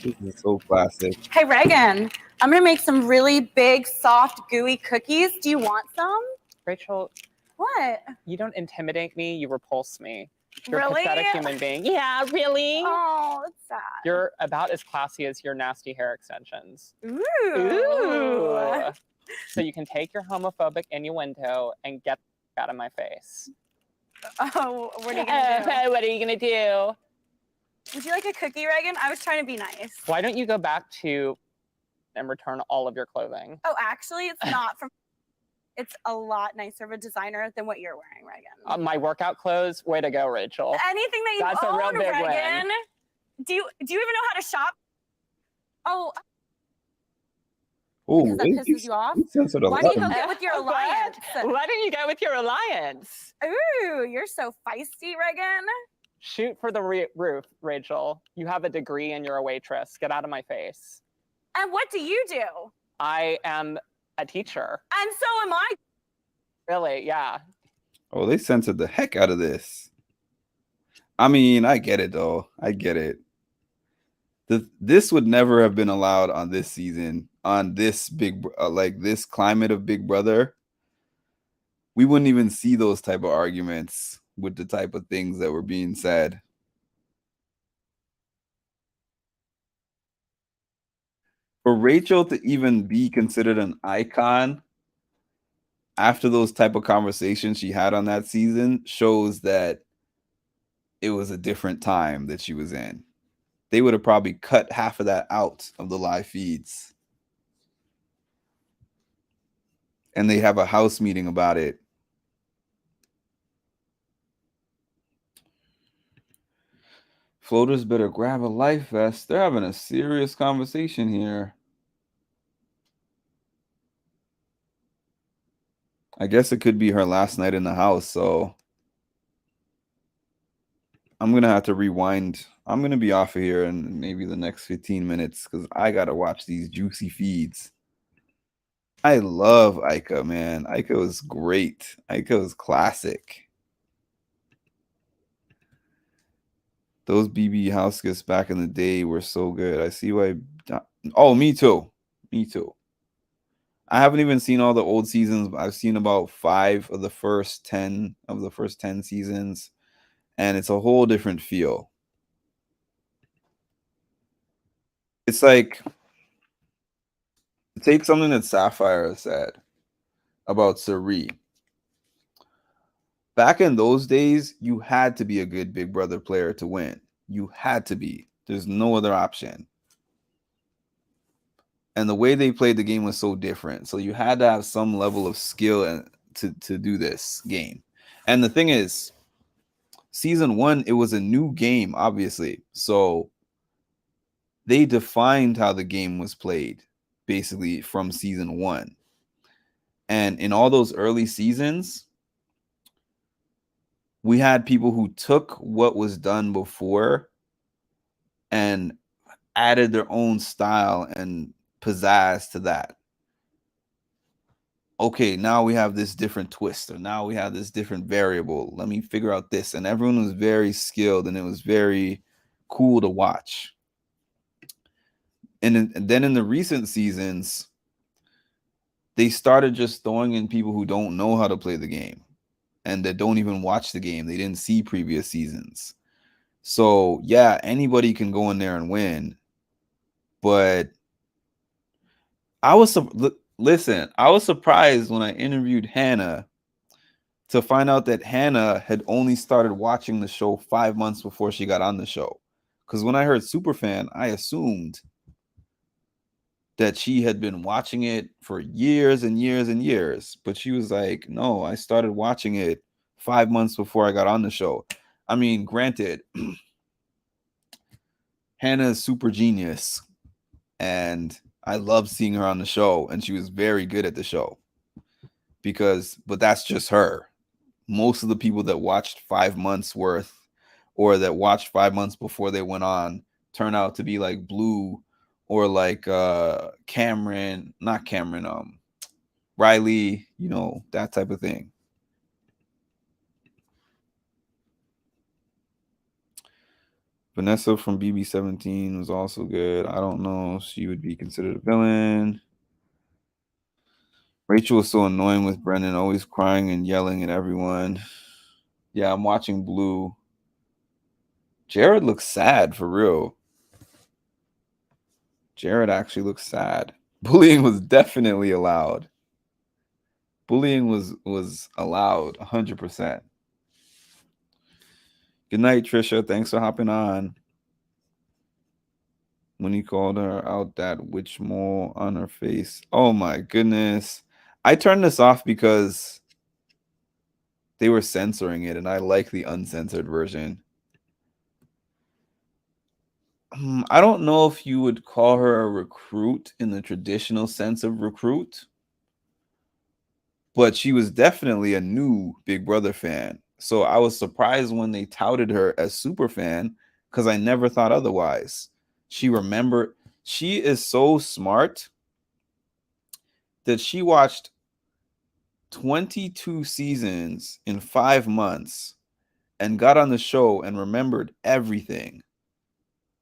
This is so classic. Hey, Reagan, I'm going to make some really big, soft, gooey cookies. Do you want some? Rachel, What? you don't intimidate me. You repulse me. You're Really? a pathetic human being. Yeah, really? Oh, that's sad. You're about as classy as your nasty hair extensions. Ooh. Ooh. So you can take your homophobic innuendo and get out of my face. Oh, what are you going to do? What are you going to do? Would you like a cookie, Reagan? I was trying to be nice. Why don't you go back to and return all of your clothing? Oh, actually, it's not from... It's a lot nicer of a designer than what you're wearing, Reagan. My workout clothes? Way to go, Rachel. Anything that you That's a real own, big Reagan. win. Do you even know how to shop? Oh, Oh, because that pisses you off? Why don't you go get with your alliance? Why don't you go with your alliance? Ooh, you're so feisty, Reagan. Shoot for the roof, Rachel. You have a degree and you're a waitress. Get out of my face. And what do you do? I am a teacher. And so am I. Really? Yeah. Oh, they censored the heck out of this. I mean, I get it though. I get it. This would never have been allowed on this season, on this like this climate of Big Brother. We wouldn't even see those type of arguments with the type of things that were being said. For Rachel to even be considered an icon after those type of conversations she had on that season shows that it was a different time that she was in. They would have probably cut half of that out of the live feeds. And they have a house meeting about it. Floaters better grab a life vest. They're having a serious conversation here. I guess it could be her last night in the house, so I'm going to have to rewind. I'm going to be off of here in maybe the next 15 minutes because I got to watch these juicy feeds. I love Ica, man. Ica was great. Ica was classic. Those BB house gifts back in the day were so good. I see why. Oh, me too. Me too. I haven't even seen all the old seasons. I've seen about 5 of the first 10 seasons, and it's a whole different feel. It's like, take something that Sapphire said about Cirie. Back in those days, you had to be a good Big Brother player to win. You had to be. There's no other option. And the way they played the game was so different. So you had to have some level of skill to do this game. And the thing is, season 1, it was a new game, obviously. So they defined how the game was played, basically, from season 1. And in all those early seasons, we had people who took what was done before and added their own style and pizzazz to that. Okay, now we have this different twist, or now we have this different variable. Let me figure out this. And everyone was very skilled, and it was very cool to watch. And then in the recent seasons, they started just throwing in people who don't know how to play the game. and that don't even watch the game. They didn't see previous seasons. So yeah, anybody can go in there and win. But I was listen, I was surprised when I interviewed Hannah to find out that Hannah had only started watching the show 5 months before she got on the show. Because when I heard Superfan, I assumed that she had been watching it for years and years and years. But she was like, no, I started watching it 5 months before I got on the show. I mean, granted, Hannah is super genius. And I love seeing her on the show. And she was very good at the show. But that's just her. Most of the people that watched 5 months worth or that watched 5 months before they went on turn out to be like Blue or like Riley, you know, that type of thing. Vanessa from BB17 was also good. I don't know if she would be considered a villain. Rachel was so annoying with Brendan, always crying and yelling at everyone. Yeah, I'm watching Blue. Jared looks sad for real. Jared actually looks sad. Bullying was definitely allowed. Bullying was allowed 100%. Good night, Trisha. Thanks for hopping on. When he called her out that witch mole on her face. Oh my goodness. I turned this off because they were censoring it and I like the uncensored version. I don't know if you would call her a recruit in the traditional sense of recruit, but she was definitely a new Big Brother fan. So I was surprised when they touted her as super fan because I never thought otherwise. She is so smart that she watched 22 seasons in 5 months and got on the show and remembered everything.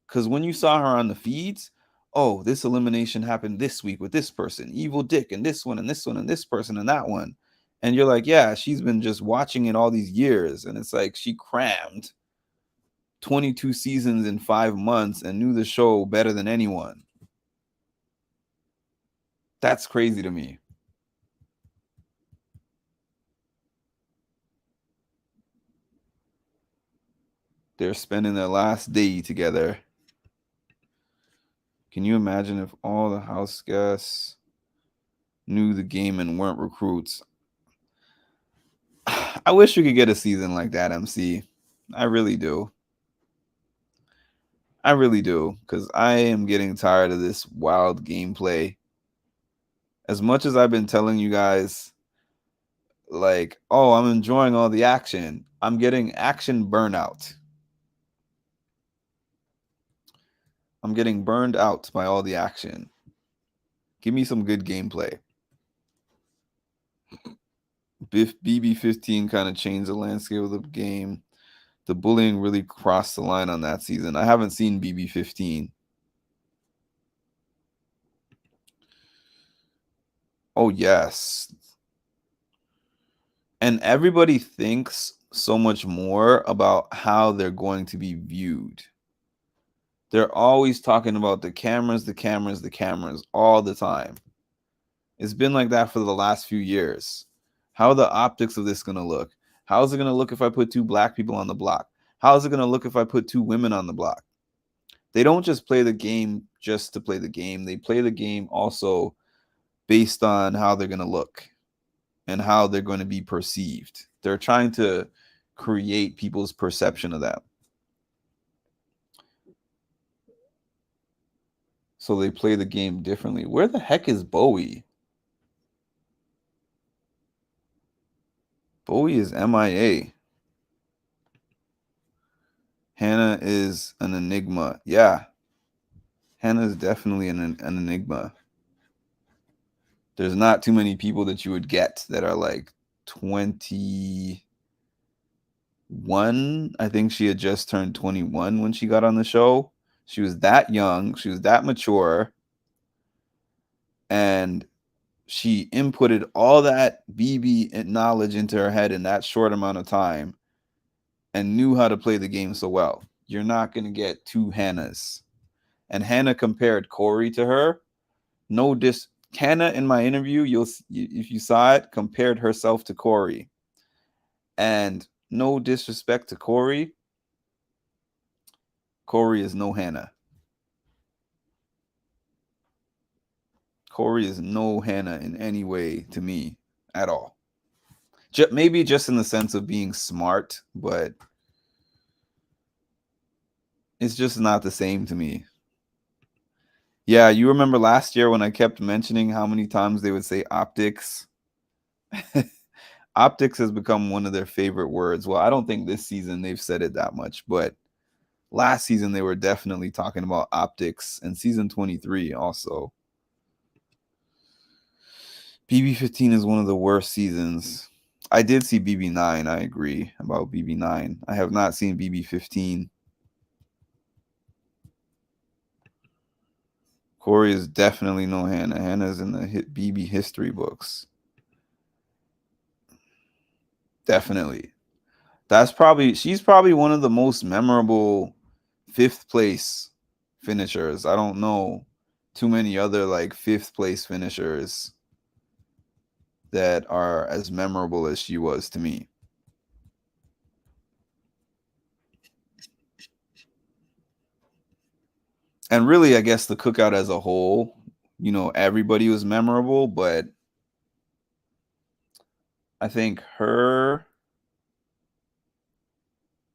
Because when you saw her on the feeds, oh, this elimination happened this week with this person, Evil Dick, and this one, and this one, and this person, and that one. And you're like, yeah, she's been just watching it all these years. And it's like she crammed 22 seasons in 5 months and knew the show better than anyone. That's crazy to me. They're spending their last day together. Can you imagine if all the house guests knew the game and weren't recruits? I wish we could get a season like that, MC. I really do. I really do, because I am getting tired of this wild gameplay. As much as I've been telling you guys, like, oh, I'm enjoying all the action, I'm getting action burnout. I'm getting burned out by all the action. Give me some good gameplay. BB15 kind of changed the landscape of the game. The bullying really crossed the line on that season. I haven't seen BB15. Oh, yes. And everybody thinks so much more about how they're going to be viewed. They're always talking about the cameras all the time. It's been like that for the last few years. How are the optics of this going to look? How is it going to look if I put 2 black people on the block? How is it going to look if I put 2 women on the block? They don't just play the game just to play the game. They play the game also based on how they're going to look and how they're going to be perceived. They're trying to create people's perception of that. So they play the game differently. Where the heck is Bowie? Bowie is MIA. Hannah is an enigma. Yeah. Hannah is definitely an enigma. There's not too many people that you would get that are like 21. I think she had just turned 21 when she got on the show. She was that young. She was that mature. And she inputted all that BB knowledge into her head in that short amount of time and knew how to play the game so well. You're not going to get two Hannahs. And Hannah compared Corey to her. Hannah in my interview, if you saw it, compared herself to Corey. And no disrespect to Corey. Corey is no Hannah. Corey is no Hannah in any way to me at all. Maybe just in the sense of being smart, but it's just not the same to me. Yeah, you remember last year when I kept mentioning how many times they would say optics? Optics has become one of their favorite words. Well, I don't think this season they've said it that much, but last season they were definitely talking about optics, and season 23 also. BB15 is one of the worst seasons. I did see BB9. I agree about BB9. I have not seen BB15. Corey is definitely no Hannah. Hannah's in the BB history books. Definitely. She's probably one of the most memorable 5th place finishers. I don't know too many other like 5th place finishers that are as memorable as she was to me. And really, I guess the cookout as a whole, everybody was memorable, but I think her,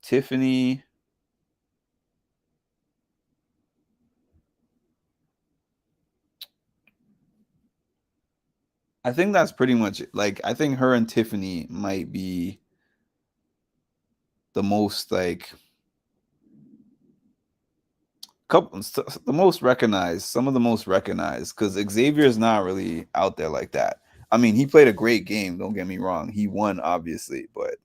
Tiffany, I think that's pretty much it. Like, I think her and Tiffany might be the most the most recognized, some of the most recognized, because Xavier's not really out there like that. I mean, he played a great game, don't get me wrong. He won, obviously, but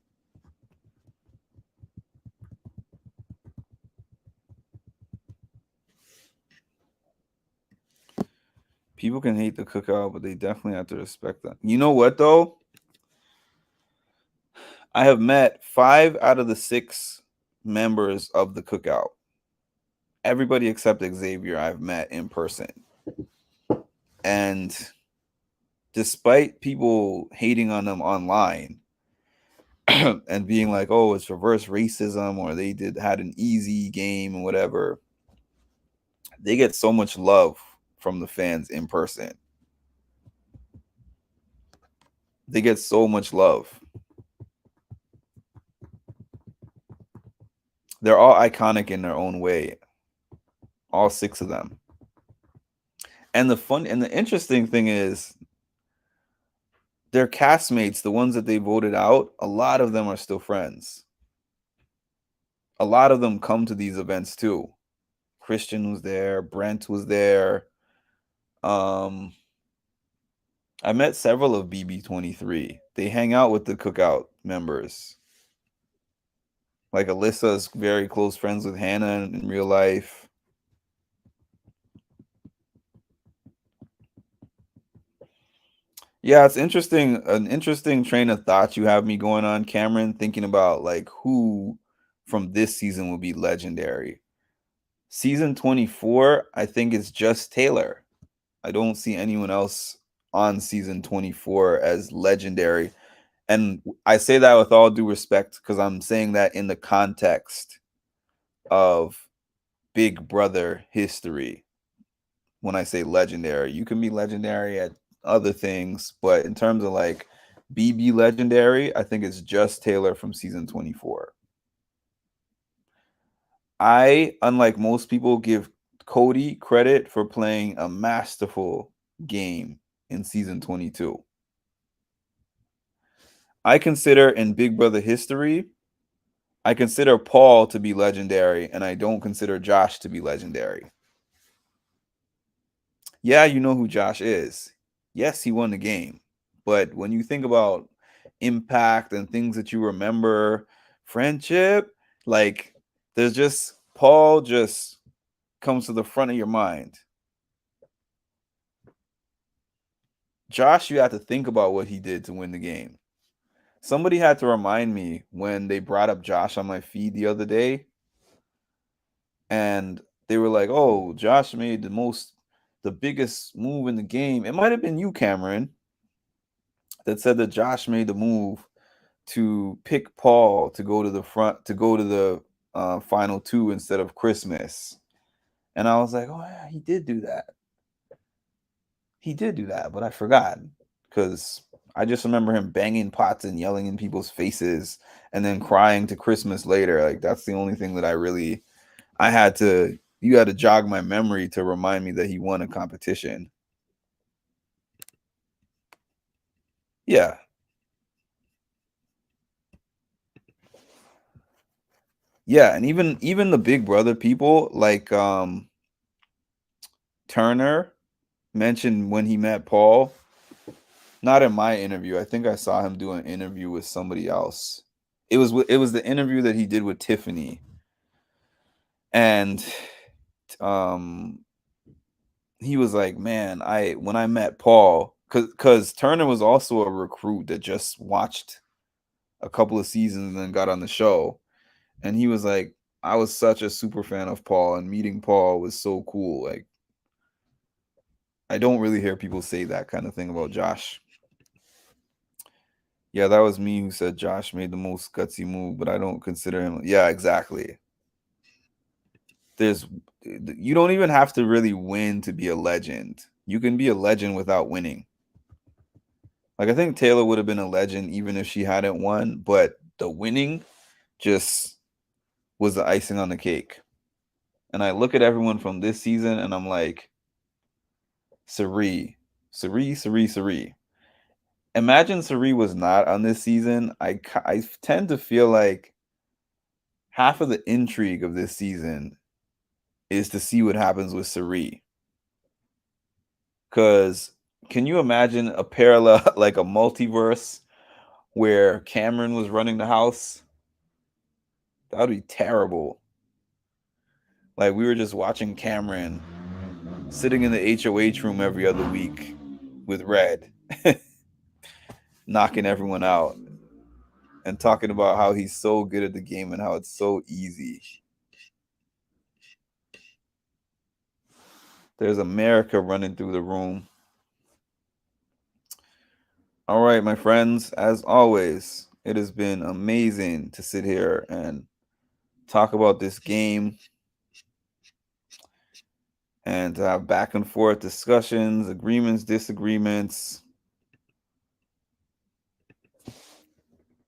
people can hate the cookout, but they definitely have to respect that. You know what, though? I have met 5 out of the 6 members of the cookout. Everybody except Xavier I've met in person. And despite people hating on them online and being like, oh, it's reverse racism, or they had an easy game or whatever, they get so much love from the fans in person. They get so much love. They're all iconic in their own way. All 6 of them. And the interesting thing is their castmates, the ones that they voted out, a lot of them are still friends. A lot of them come to these events too. Christian was there, Brent was there. I met several of BB23. They hang out with the cookout members. Like Alyssa's very close friends with Hannah in real life. Yeah, it's interesting. An interesting train of thought you have me going on, Cameron, thinking about like who from this season will be legendary. Season 24, I think it's just Taylor. I don't see anyone else on season 24 as legendary. And I say that with all due respect because I'm saying that in the context of Big Brother history. When I say legendary, you can be legendary at other things, but in terms of like BB legendary, I think it's just Taylor from season 24. I, unlike most people, give Cody credit for playing a masterful game in season 22. I consider in Big Brother history, I consider Paul to be legendary, and I don't consider Josh to be legendary. Yeah, you know who Josh is. Yes, he won the game. But when you think about impact and things that you remember, friendship, like there's just Paul just comes to the front of your mind. Josh, you have to think about what he did to win the game. Somebody had to remind me when they brought up Josh on my feed the other day, and they were like, "Oh, Josh made the biggest move in the game." It might have been you, Cameron, that said that Josh made the move to pick Paul to go to the front, to go to the final two instead of Christmas. And I was like, "Oh yeah, he did do that. He did do that," but I forgot because I just remember him banging pots and yelling in people's faces and then crying to Christmas later. Like that's the only thing that you had to jog my memory to remind me that he won a competition. Yeah. Yeah, and even the Big Brother people like Turner mentioned when he met Paul. Not in my interview. I think I saw him do an interview with somebody else. It was the interview that he did with Tiffany. And he was like, "Man, when I met Paul, cuz Turner was also a recruit that just watched a couple of seasons and then got on the show." And he was like, "I was such a super fan of Paul, and meeting Paul was so cool." Like I don't really hear people say that kind of thing about Josh. Yeah, that was me who said Josh made the most gutsy move, but I don't consider him. Yeah, exactly. You don't even have to really win to be a legend. You can be a legend without winning. Like I think Taylor would have been a legend even if she hadn't won, but the winning just was the icing on the cake. And I look at everyone from this season and I'm like, Cirie. Imagine Cirie was not on this season. I tend to feel like half of the intrigue of this season is to see what happens with Cirie. Because can you imagine a parallel, like a multiverse, where Cameron was running the house? That would be terrible. Like we were just watching Cameron sitting in the HOH room every other week with Red, knocking everyone out and talking about how he's so good at the game and how it's so easy. There's America running through the room. All right, my friends, as always, it has been amazing to sit here and talk about this game and to have back and forth discussions, agreements, disagreements.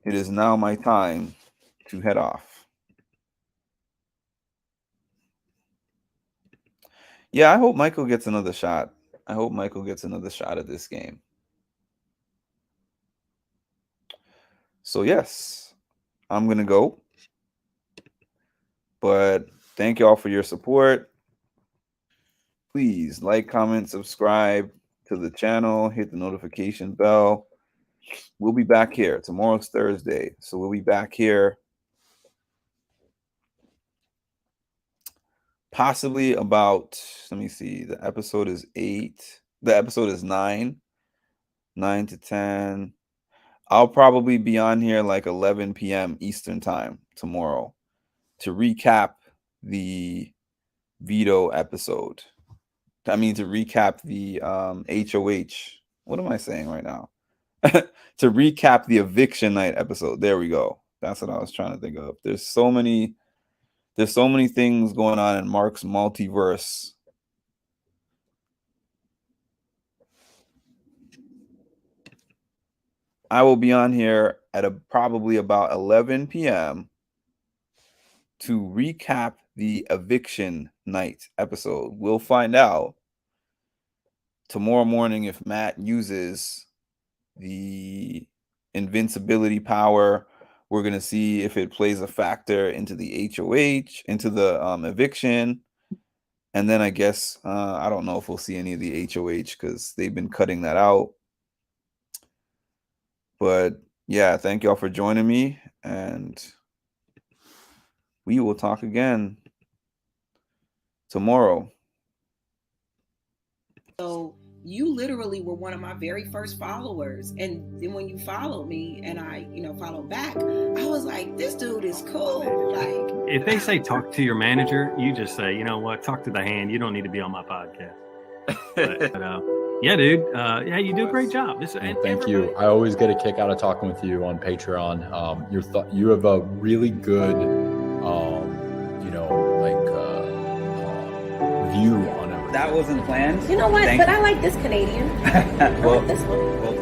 It is now my time to head off. Yeah, I hope Michael gets another shot. I hope Michael gets another shot at this game. So, yes, I'm going to go. But thank y'all for your support. Please like, comment, subscribe to the channel, hit the notification bell. We'll be back here. Tomorrow's Thursday. So we'll be back here possibly about, let me see, the episode is 8. The episode is 9 to 10. I'll probably be on here like 11 p.m. Eastern time tomorrow to recap the veto episode. I mean, to recap the HOH. What am I saying right now? To recap the eviction night episode. There we go. That's what I was trying to think of. There's so many things going on in Mark's multiverse. I will be on here at probably about 11 p.m. to recap the eviction night episode. We'll find out tomorrow morning if Matt uses the invincibility power. We're going to see if it plays a factor into the HOH, into the eviction. And then I guess, I don't know if we'll see any of the HOH because they've been cutting that out. But yeah, thank y'all for joining me. And we will talk again tomorrow. So you literally were one of my very first followers. And then when you followed me and I, followed back, I was like, this dude is cool. Like, if they say talk to your manager, you just say, you know what, talk to the hand. You don't need to be on my podcast. But, yeah, dude. Yeah, you do a great job. Thank you. I always get a kick out of talking with you on Patreon. You have a really good, view on everything. That wasn't planned. You know what? Thank But I like this Canadian. I well, like this one. well,